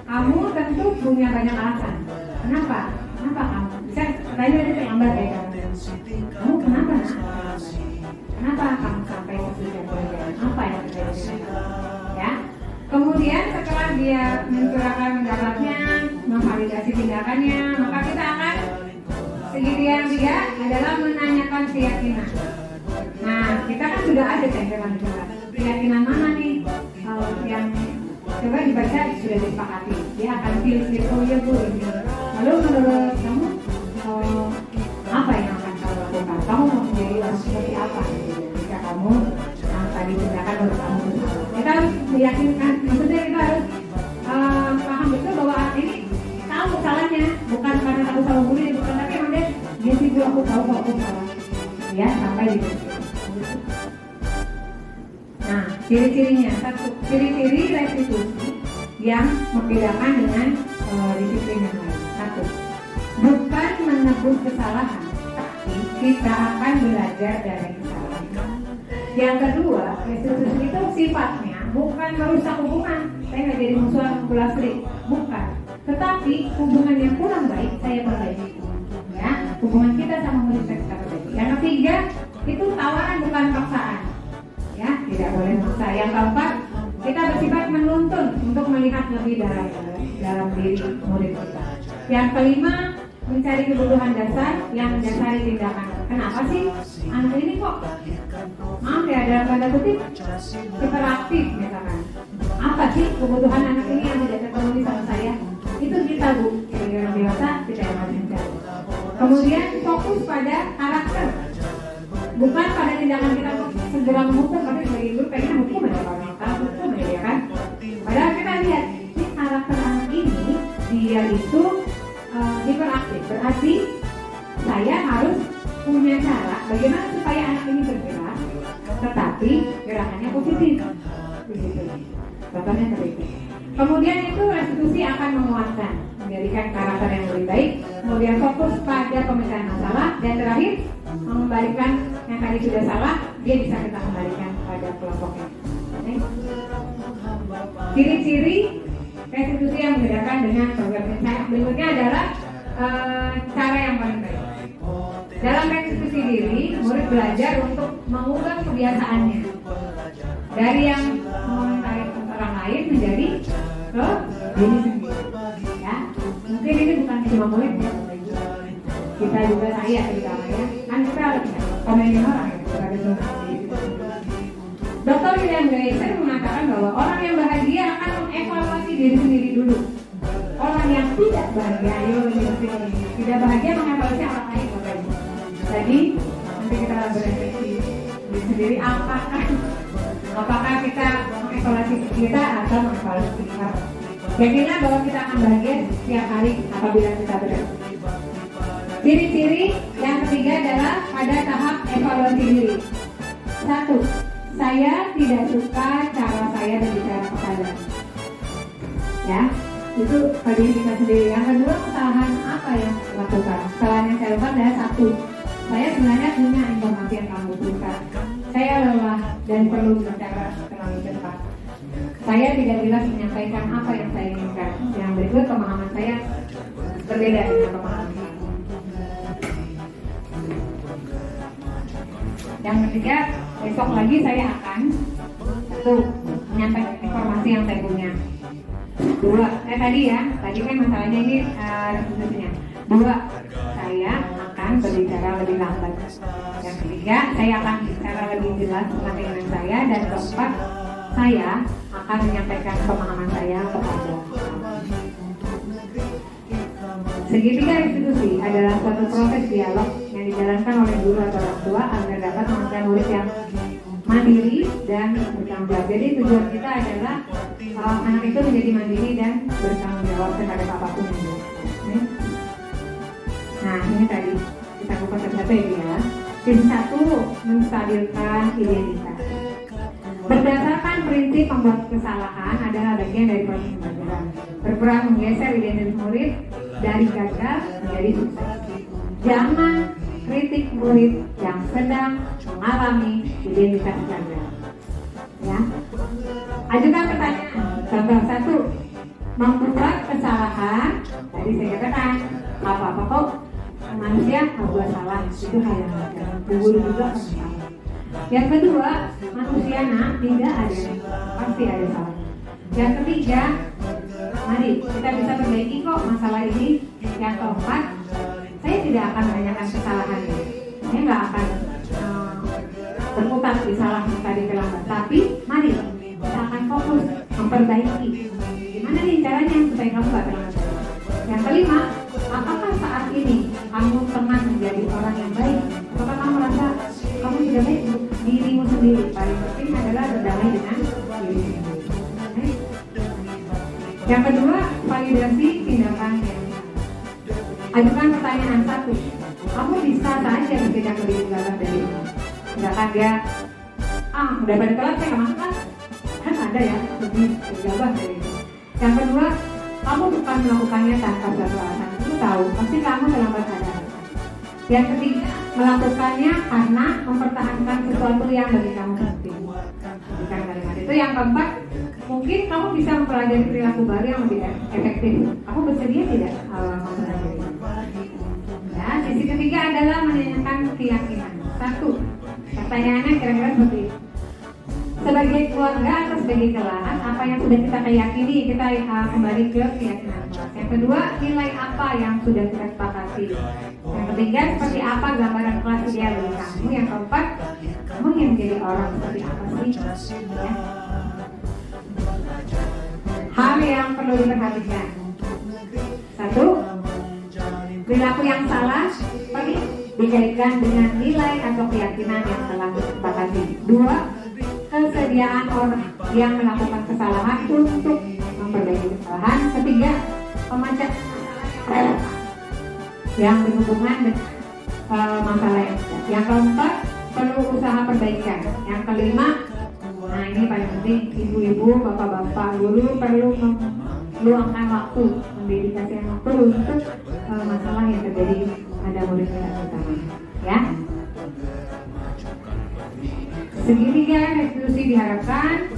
Kamu tentu punya banyak alasan. Kenapa? Kenapa kamu? Bisa tanya dari terlambat ya kamu. Kamu kenapa nak? Kenapa kamu sampai kesulitan belajar? Apa yang terjadi dengan kamu? Ya. Kemudian setelah dia mencurahkan pendapatnya, memvalidasi tindakannya, maka kita akan segitiga yang 3 adalah menanyakan keyakinan. Nah, kita kan sudah ada tempelan juga. Keyakinan mana nih yang coba dibaca sudah disepakati. Dia akan pilih oh ya Bu ini. Lalu menurut kamu apa yang akan kamu lakukan? Kamu mau menjadi orang seperti apa? Jika kamu tadi tindakan menurut kamu bersalah. Kita harus meyakinkan, maksudnya kita harus paham betul bahwa ini tahu salahnya, bukan karena aku salah guru, bukan, tapi emang dia sih aku tahu kok aku salah. Ya, sampai di situ. Nah, ciri-cirinya satu, ciri-ciri restitusi yang membedakan dengan disiplin yang lain. Satu, bukan menebus kesalahan, tapi kita akan belajar dari kesalahan. Yang kedua, restitusi itu sifatnya bukan merusak hubungan. Saya nggak jadi musuhan kulasri, bukan. Tetapi hubungan yang kurang baik saya perbaiki. Ya, hubungan kita sama murid kita perbaiki. Yang ketiga, itu tawaran bukan paksaan. Ya, tidak boleh maksa. Yang keempat, kita bersifat menuntun untuk melihat lebih dalam diri murid kita. Yang kelima, mencari kebutuhan dasar yang mendasari tindakan. Kenapa sih anak ini kok maaf ya dalam tanda kutip hiperaktif misalkan? Apa sih kebutuhan anak ini yang tidak terpenuhi sama saya? Itu kita Bu, sebagai orang dewasa kita yang harus mencari. Kemudian fokus pada karakter, bukan pada tindakan kita untuk segera menghukum. Tapi sebagai guru pengen hukum aja kalau kita hukum aja ya kan. Padahal kita lihat ini karakter anak ini dia itu hiperaktif, berarti saya harus punya cara bagaimana supaya anak ini bergerak, tetapi gerakannya positif. Begitu. Contohnya seperti itu. Kemudian itu restitusi akan menguatkan, menjadikan karakter yang lebih baik. Kemudian fokus pada pemecahan masalah dan terakhir mengembalikan yang tadi sudah salah, dia bisa kita kembalikan pada kelompoknya. Okay. Ciri-ciri restitusi yang membedakan dengan program insight berikutnya adalah cara yang paling baik. Dalam restitusi diri, murid belajar untuk mengubah kebiasaannya dari yang mengomentari orang lain menjadi ke diri sendiri. Ya, mungkin ini bukan cuma murid ya, kita juga saya ya, kan kita komenin orang ya, sebagai sendiri. Dr. William Gleiser mengatakan bahwa orang yang bahagia akan mengevaluasi diri sendiri dulu. Orang yang tidak bahagia, tidak bahagia mengevaluasi orang lain. Jadi nanti kita berefleksi diri sendiri apakah kita mengevaluasi kita atau mengevaluasi kita. Yakinlah bahwa kita akan bahagia setiap hari apabila kita berefleksi. Ciri-ciri yang ketiga adalah pada tahap evaluasi diri. 1. Saya tidak suka cara saya berbicara kepada. Ya, itu pada diri kita sendiri. Yang kedua, kesalahan apa yang saya lakukan? Kesalahan yang saya lakukan adalah 1. Saya sebenarnya punya informasi yang kamu butuhkan. Saya lelah dan perlu bicara terlalu cepat. Saya tidak jelas menyampaikan apa yang saya inginkan. Yang berikut, pemahaman saya berbeda dengan pemahaman kamu. Yang ketiga, besok lagi saya akan menyampaikan informasi yang saya punya. Tadi kan masalahnya ini restitusinya. 2, saya akan berbicara lebih lambat. Yang ketiga, saya akan bicara lebih jelas tentang keinginan saya. Dan keempat, saya akan menyampaikan pemahaman saya kepada. Segitiga restitusi adalah suatu proses dialog yang dijalankan oleh guru atau orang tua agar dapat menghasilkan murid yang mandiri dan bertanggung jawab. Jadi tujuan kita adalah anak itu menjadi mandiri dan bertanggung jawab terhadap apapun yang dilakukan. Nah, ini tadi kita buka satu-satu ya. Tips 1, menstabilkan identitas. Berdasarkan prinsip membuat kesalahan adalah bagian dari proses pembelajaran. Berperan menggeser identitas murid dari gagal menjadi sukses. Jangan kritik murid yang sedang mengalami identitas gagal. Ya. Ajukan pertanyaan. Contoh 1, membuat kesalahan. Tadi saya katakan apa-apa kok manusia membuat salah, itu hal yang wajar. Guru juga akan salah. Yang kedua, manusia tidak ada, pasti ada salah. Yang ketiga, mari kita bisa perbaiki kok masalah ini. Yang keempat, saya tidak akan menanyakan kesalahannya. Saya nggak akan berkutat di salah tadi terlambat. Tapi mari kita akan fokus memperbaiki. Gimana nih caranya supaya kamu nggak terlambat? Yang kelima, apakah saat ini kamu pernah menjadi orang yang baik? Apakah kamu merasa kamu sudah baik untuk dirimu sendiri? Paling penting adalah berdamai dengan diri sendiri. Yang kedua, validasi tindakan yang ajukan pertanyaan 1. Kamu bisa saja bertindak lebih gegabah dari ini. Misalkan dia, udah pada telat saya nggak masuk kan ada ya lebih gegabah dari ini. Yang kedua, kamu bukan melakukannya tanpa suatu alasan. Kamu tahu, pasti kamu terlambat ada alasan. Yang ketiga, melakukannya karena mempertahankan sesuatu yang bagi kamu penting. Bukan kalimat itu. Yang keempat, mungkin kamu bisa mempelajari perilaku baru yang lebih efektif. Kamu bersedia tidak mempelajari? Ya, sisi ketiga adalah menanyakan keyakinan. 1, pertanyaannya kira-kira seperti ini. Sebagai keluarga atau sebagai kelas, apa yang sudah kita yakini, kita kembali ke keyakinan kelas. Yang kedua, nilai apa yang sudah kita sepakati. Yang ketiga, seperti apa gambaran kelas ideal bagi kamu. Yang keempat, kamu ingin menjadi orang seperti apa sih? Ya. Hal yang perlu diperhatikan. 1, perilaku yang salah perlu dikaitkan dengan nilai atau keyakinan yang telah disepakati. 2, kesediaan orang yang melakukan kesalahan untuk memperbaiki kesalahan. 3, pemecah yang berhubungan dengan masalah yang ada. Yang keempat, perlu usaha perbaikan. Yang kelima, nah ini paling penting, ibu-ibu, bapak-bapak, guru perlu meluangkan waktu, mendedikasikan waktu untuk masalah yang terjadi pada murid-murid kita. Ya. Segitiga restitusi diharapkan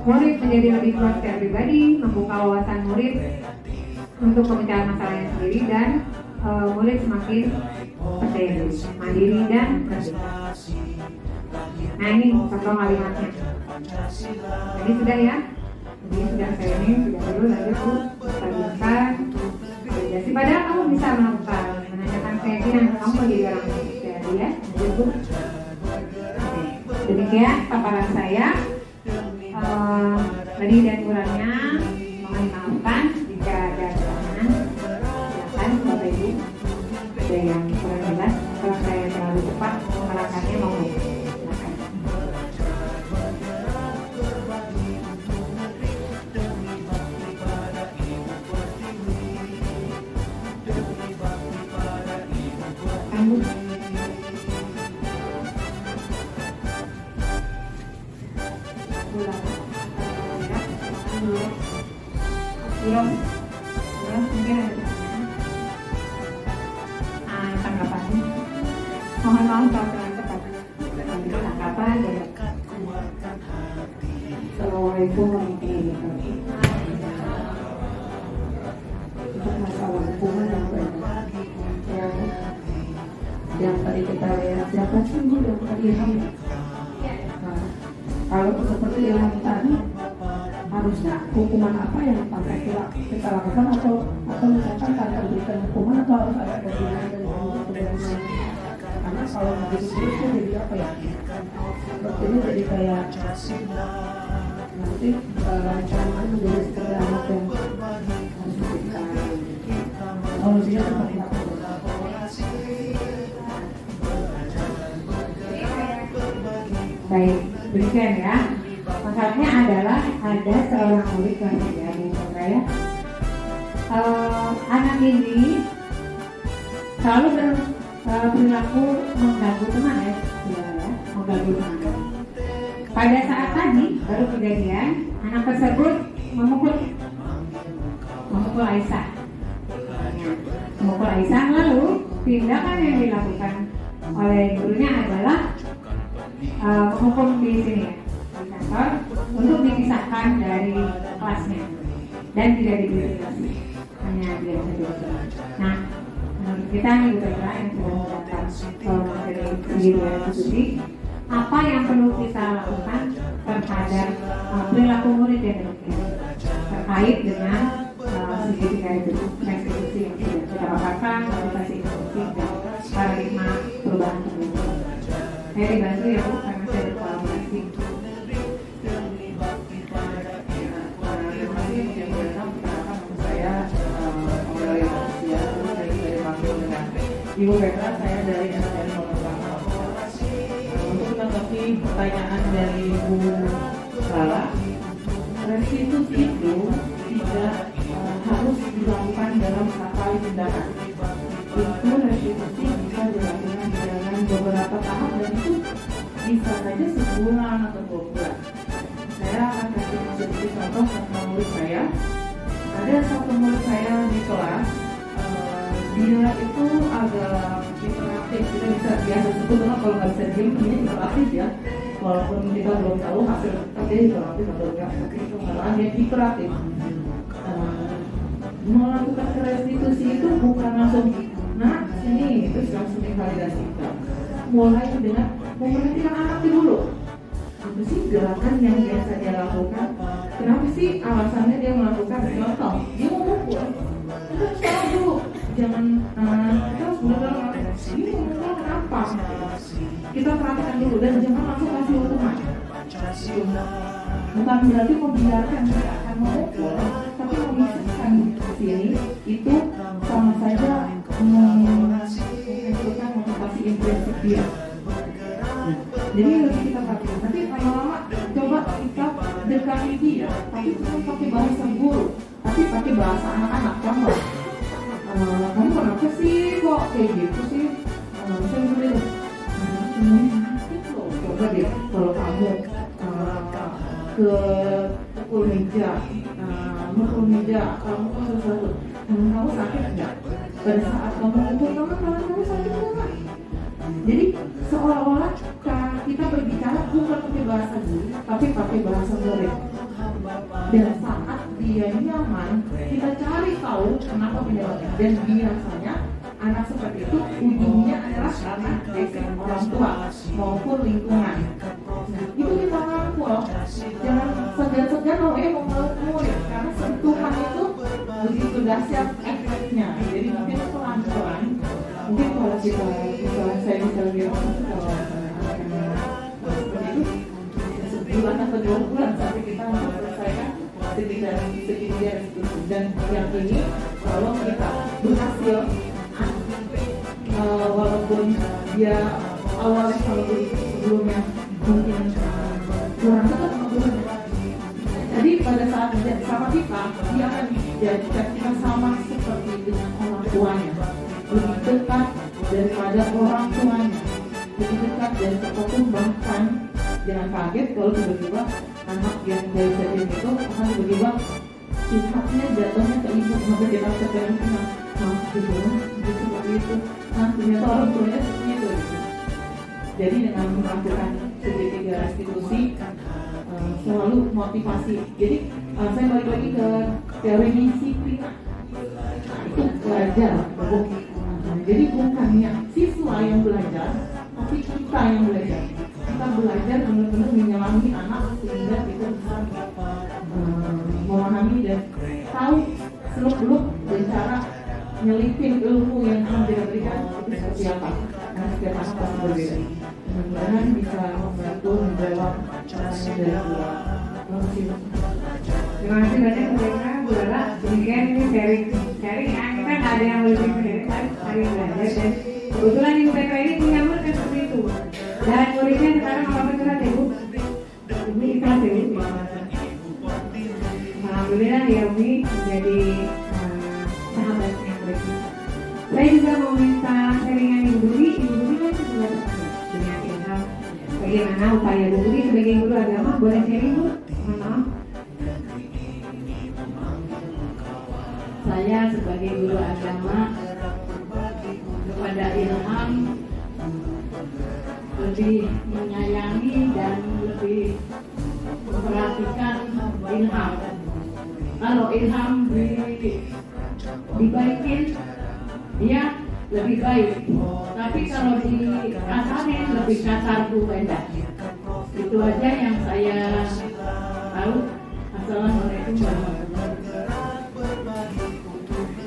murid menjadi lebih kuat secara pribadi, membuka wawasan murid untuk pemecahan masalahnya sendiri, dan murid semakin percaya diri, mandiri dan merdeka. Nah ini contoh kalimatnya. Jadi sudah ya. Jadi sudah saya ini sudah dulu lanjut stabilkan validasi. Padahal kamu bisa melakukan menanyakan keyakinan kamu menjadi orang percaya ya. Lanjut. Demikian paparan saya. Tadi dan kurangnya mohon maafkan jika ada kesalahan. Silakan Bapak Ibu. Ada yang kurang jelas, kalau saya terlalu cepat menerangkannya mohon. Silakan. Kamu belum mungkin ada tanggapan. Mohon maaf kalau terlalu cepat. Tanggapan dari Assalamualaikum warahmatullahi wabarakatuh. Untuk masalah hubungan yang tadi kita lihat, siapa sih Bu yang tadi Ilham? Nah, kalau seperti Ilham tadi, harusnya hukuman apa yang sampai kita lakukan atau misalkan tanpa diberikan hukuman atau harus ada gantian dari guru yang lain. Karena kalau begitu terus tuh jadi apa ya? Sepertinya jadi kayak nanti ancaman menjadi sekedar anak yang harus diberikan. Solusinya seperti apa? Baik, demikian ya. Masalahnya adalah ada seorang murid kelas 3 di saya. Anak ini selalu berperilaku mengganggu teman ya, mengganggu teman. Pada saat tadi baru kejadian, anak tersebut memukul Aisyah. Memukul Aisyah, lalu tindakan yang dilakukan oleh gurunya adalah menghukum di sini ya, di kantor, untuk dipisahkan dari kelasnya dan tidak diberi kelas, hanya tidak bisa diberi. Nah, menurut kita nih Bu Petra yang sudah mendapatkan materi pendidikan institusi, apa yang perlu kita lakukan terhadap perilaku murid yang demikian terkait dengan segitiga itu restitusi yang sudah kita paparkan, aplikasi institusi dan paradigma perubahan pendidikan. Saya dibantu ya Bu, karena saya berkolaborasi. Ibu Petra, saya dari SDN Kota. Untuk menanggapi pertanyaan dari Bu Lala, restitusi itu tidak harus dilakukan dalam sekali tindakan. Itu restitusi bisa dilakukan dengan beberapa tahap dan itu bisa saja sebulan atau 2 bulan. Saya akan kasih sedikit contoh tentang murid saya. Ada satu murid saya di kelas, dia itu agak hiperaktif, kita bisa biasa sebut kalau nggak bisa diem, ini hiperaktif ya. Walaupun kita belum tahu hasil tapi hiperaktif atau enggak, tapi itu malah dia hiperaktif. Melakukan restitusi itu bukan langsung, nah sini itu langsung divalidasikan. Mulai dengan memperhatikan anaknya dulu. Apa sih gerakan yang biasa dia lakukan? Kenapa sih alasannya dia melakukan? Contoh, dia mau mukul. Kita sekarang dulu, jangan kita harus benar-benar ini mukul kenapa? Kita perhatikan dulu dan jangan langsung kasih hukuman. Bukan berarti membiarkan dia akan memukul, tapi memisahkan di sini itu sama saja menghasilkan motivasi impresif dia. Jadi lebih kita perhatikan. Tapi lama-lama coba kita dekati dia, tapi bukan pakai bahasa guru, tapi pakai bahasa anak-anak. Contoh, kamu kenapa sih kok kayak gitu sih? Misalnya gitu, coba deh kalau kamu ke pukul meja, kamu kan sesuatu, kamu sakit nggak? Pada saat kamu mukul kamu sakit nggak? Jadi seolah-olah kita berbicara bukan pakai bahasa guru, tapi pakai bahasa murid. Dan saat dia nyaman, kita cari tahu kenapa penyebabnya. Dan biasanya anak seperti itu ujungnya adalah karena basic orang tua maupun lingkungan. Nah, itu kita rangkul. Jangan segan-segan mau murid, karena sentuhan itu begitu dahsyat efeknya. Jadi mungkin pelan-pelan. Mungkin kalau kita saya bisa bilang kalau seperti itu sebulan atau 2 bulan sampai kita selesaikan segitiga restitusi. Dan yang ini kalau kita berhasil, walaupun dia awalnya kalau sebelumnya mungkin kurang tepat menurutnya. Jadi pada saat sama kita, dia akan dijadikan kita sama seperti dengan orang tuanya, lebih dekat daripada orang tuanya, lebih dekat dan terpukul. Bahkan jangan kaget kalau tiba-tiba anak yang dari sejak itu akan tiba-tiba curhatnya jatuhnya ke ibu, maka kita sekarang kenal gitu seperti itu. Nah ternyata orang tuanya seperti itu. Jadi dengan melakukan segitiga restitusi selalu motivasi. Jadi saya balik lagi ke teori disiplin. Itu belajar. Jadi bukannya siswa yang belajar, tapi kita yang belajar. Kita belajar benar-benar menyelami anak sehingga kita bisa seluk-beluk dan cara nyelipin ilmu yang Tuhan tidak berikan itu seperti apa. Karena setiap anak pasti berbeda. Mudah-mudahan bisa membantu menjawab pertanyaan dari Gula. Terima kasih banyak mereka Gula. Demikian ini sharing ya. Kita nggak ada yang lebih dari saling belajar dan kebetulan Ibu PK ini punya murid kan seperti itu. Dan muridnya sekarang apa curhat ya Bu? Ibu ikhlas ya Bu. Alhamdulillah ya Umi menjadi sahabatnya murid. Saya juga mau minta sharingan Ibu Budi. Ibu Budi kan juga dengan ilham. Bagaimana upaya Bu Budi sebagai guru agama? Boleh sharing Bu? Mohon maaf. Saya sebagai guru agama kepada Ilham lebih menyayangi dan lebih memperhatikan Ilham. Kalau Ilham dibaikin, dia lebih baik. Tapi kalau dikasarin lebih kasar Bu Wenda. Itu aja yang saya tahu. Assalamualaikum warahmatullahi wabarakatuh.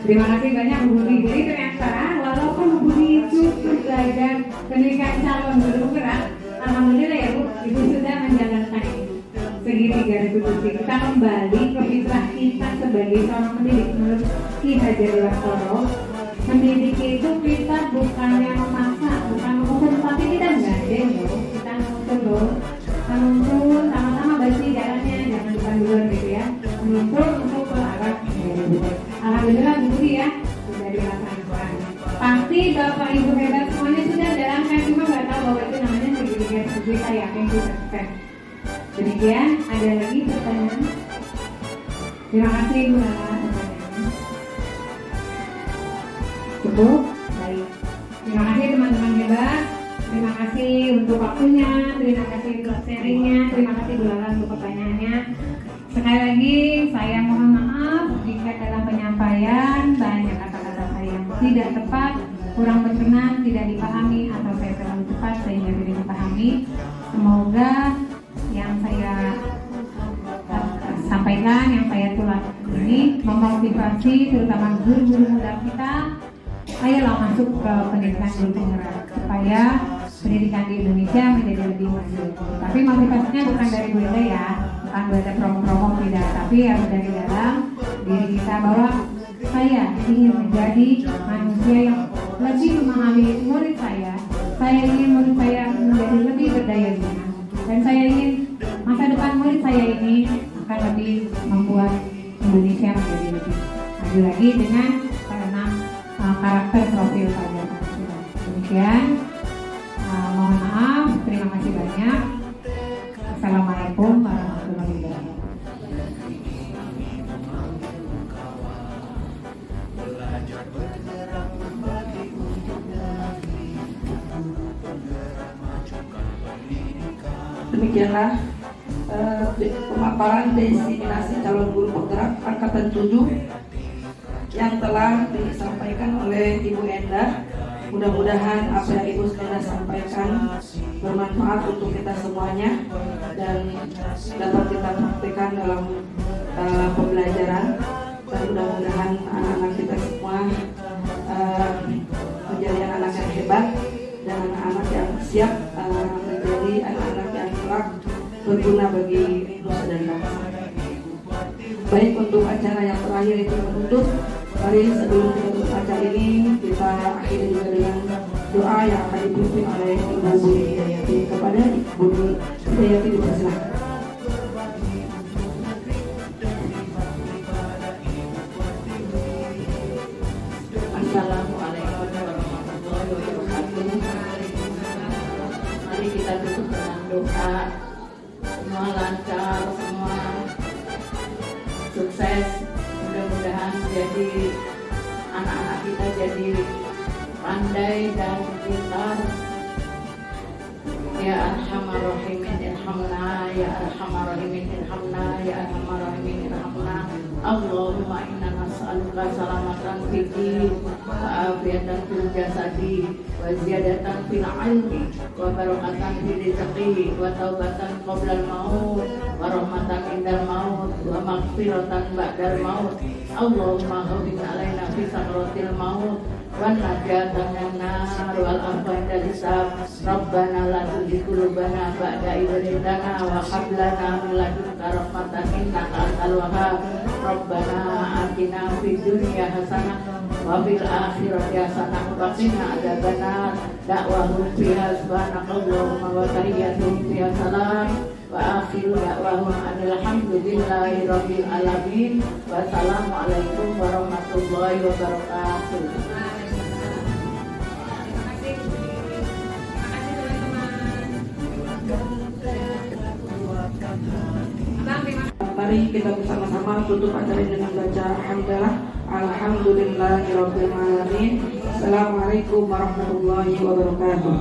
Terima kasih banyak Bu Budi. Jadi ternyata walaupun Bu Budi itu belajar pendidikan calon guru gerak, alhamdulillah ya Bu, Ibu sudah menjalankan itu. Segitiga revolusi kita kembali ke fitrah kita sebagai seorang pendidik. Menurut Ki Hajar Dewantara, mendidik itu kita bukannya memaksa, bukan menuntut, tapi kita menggandeng loh. Kita menuntut loh, menuntut sama-sama basi jalannya, jangan depan duluan gitu ya. Menuntut untuk ke arah dari buku. Alhamdulillah Bu Budi ya sudah dilaksanakan. Pasti Bapak Ibu hebat semuanya sudah jalankan, cuma nggak tahu bahwa itu namanya segitiga revolusi. Saya yakin itu sukses. Demikian, ada lagi pertanyaan? Terima kasih Bu Lala pertanyaannya. Cukup? Baik. Terima kasih teman-teman hebat. Terima kasih untuk waktunya, terima kasih untuk sharingnya, terima kasih Bu Lala untuk pertanyaannya. Sekali lagi saya mohon maaf jika dalam penyampaian banyak kata-kata saya yang tidak tepat, kurang berkenan, tidak dipahami atau saya terlalu cepat sehingga tidak dipahami. Semoga yang saya sampaikan, yang saya tulis ini memotivasi terutama guru-guru muda kita. Ayolah masuk ke pendidikan guru penggerak supaya pendidikan di Indonesia menjadi lebih maju. Tapi motivasinya bukan dari Bu Linda ya, bukan buat promo-promo tidak, tapi harus dari dalam diri kita bahwa saya ingin menjadi manusia yang lebih memahami murid saya. Saya ingin murid saya menjadi lebih berdaya guna. Dan saya ingin masa depan murid saya ini akan lebih membuat Indonesia menjadi lebih maju lagi dengan mengenang karakter profil pada Pancasila. Demikian, mohon maaf, terima kasih banyak. Assalamualaikum warahmatullahi wabarakatuh. Demikianlah pemaparan destinasi calon guru penggerak angkatan 7 yang telah disampaikan oleh Ibu Endah. Mudah-mudahan apa yang Ibu Endah sampaikan bermanfaat untuk kita semuanya dan dapat kita praktikkan dalam pembelajaran, dan mudah-mudahan anak-anak kita semua menjadi anak-anak yang hebat dan anak-anak yang siap menjadi anak-anak yang kelak berguna bagi nusa dan bangsa. Baik, untuk acara yang terakhir itu menutup. Mari sebelum kita tutup acara ini kita akhiri juga dengan doa yang akan dipimpin oleh Ibu Budi Hidayati. Kepada Ibu Budi Hidayati dipersilakan. Assalamualaikum warahmatullahi wabarakatuh. Mari kita tutup dengan doa. Semua lancar, semua sukses. Mudah-mudahan jadi anak-anak kita jadi pandai dan pintar. Ya Arhamar Rahimin irhamna, ya Arhamar Rahimin irhamna, ya Arhamar Rahimin irhamna. Allahumma inna nas'aluka salamatan fid din wa afiatan fil jasadi wa ziyadatan fil ilmi wa barakatan fil rizqi wa taubatan qabla al maut wa rahmatan indal maut wa maghfiratan ba'dal maut. Allahumma hawwin alaina fi sakratil maut wa najatan minan nar wal afwan dari hisab. Rabbana la tuzigh qulubana ba'da idh hadaytana wa hab lana min ladunka rahmatan innaka antal wahhab. Rabbana atina fid dunya hasanah wa fil akhirati hasanah wa qina adzabannar. Da'wahum fiha subhanakallahumma wa tahiyyatuhum fiha salam wa akhiru da'wahum alhamdulillahi rabbil alamin. Wassalamualaikum warahmatullahi wabarakatuh. Mari kita bersama-sama tutup acara dengan baca hamdalah. Alhamdulillahirabbil alamin. Assalamualaikum warahmatullahi wabarakatuh.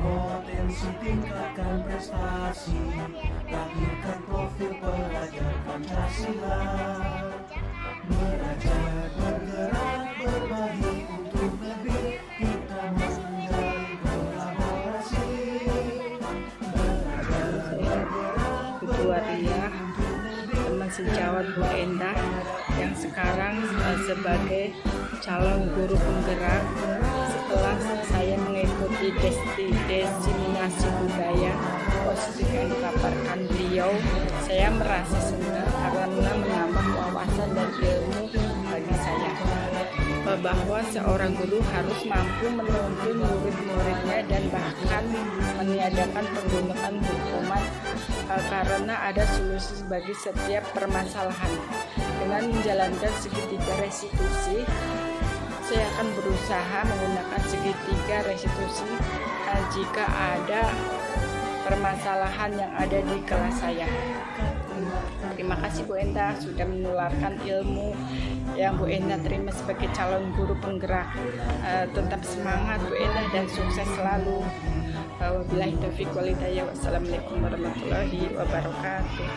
Potensi tingkatkan prestasi, lahirkan profil pelajar Pancasila. Belajar, bergerak, berbagi untuk negeri, kita menjalin kolaborasi. Belajar, bergerak, berbagi untuk negeri, teman sejawat Bu Endah yang sekarang sebagai calon guru penggerak. Setelah saya mengikuti diseminasi budaya positif yang dipaparkan beliau, saya merasa senang karena menambah wawasan dan ilmu bagi saya, bahwa seorang guru harus mampu menuntun murid-muridnya dan bahkan meniadakan penggunaan hukuman karena ada solusi bagi setiap permasalahan. Dengan menjalankan segitiga restitusi, saya akan berusaha menggunakan segitiga restitusi jika ada permasalahan yang ada di kelas saya. Terima kasih Bu Endah sudah menularkan ilmu yang Bu Endah terima sebagai calon guru penggerak. Tetap semangat Bu Endah dan sukses selalu. Wabillahi taufiq wal hidayah. Wassalamualaikum warahmatullahi wabarakatuh.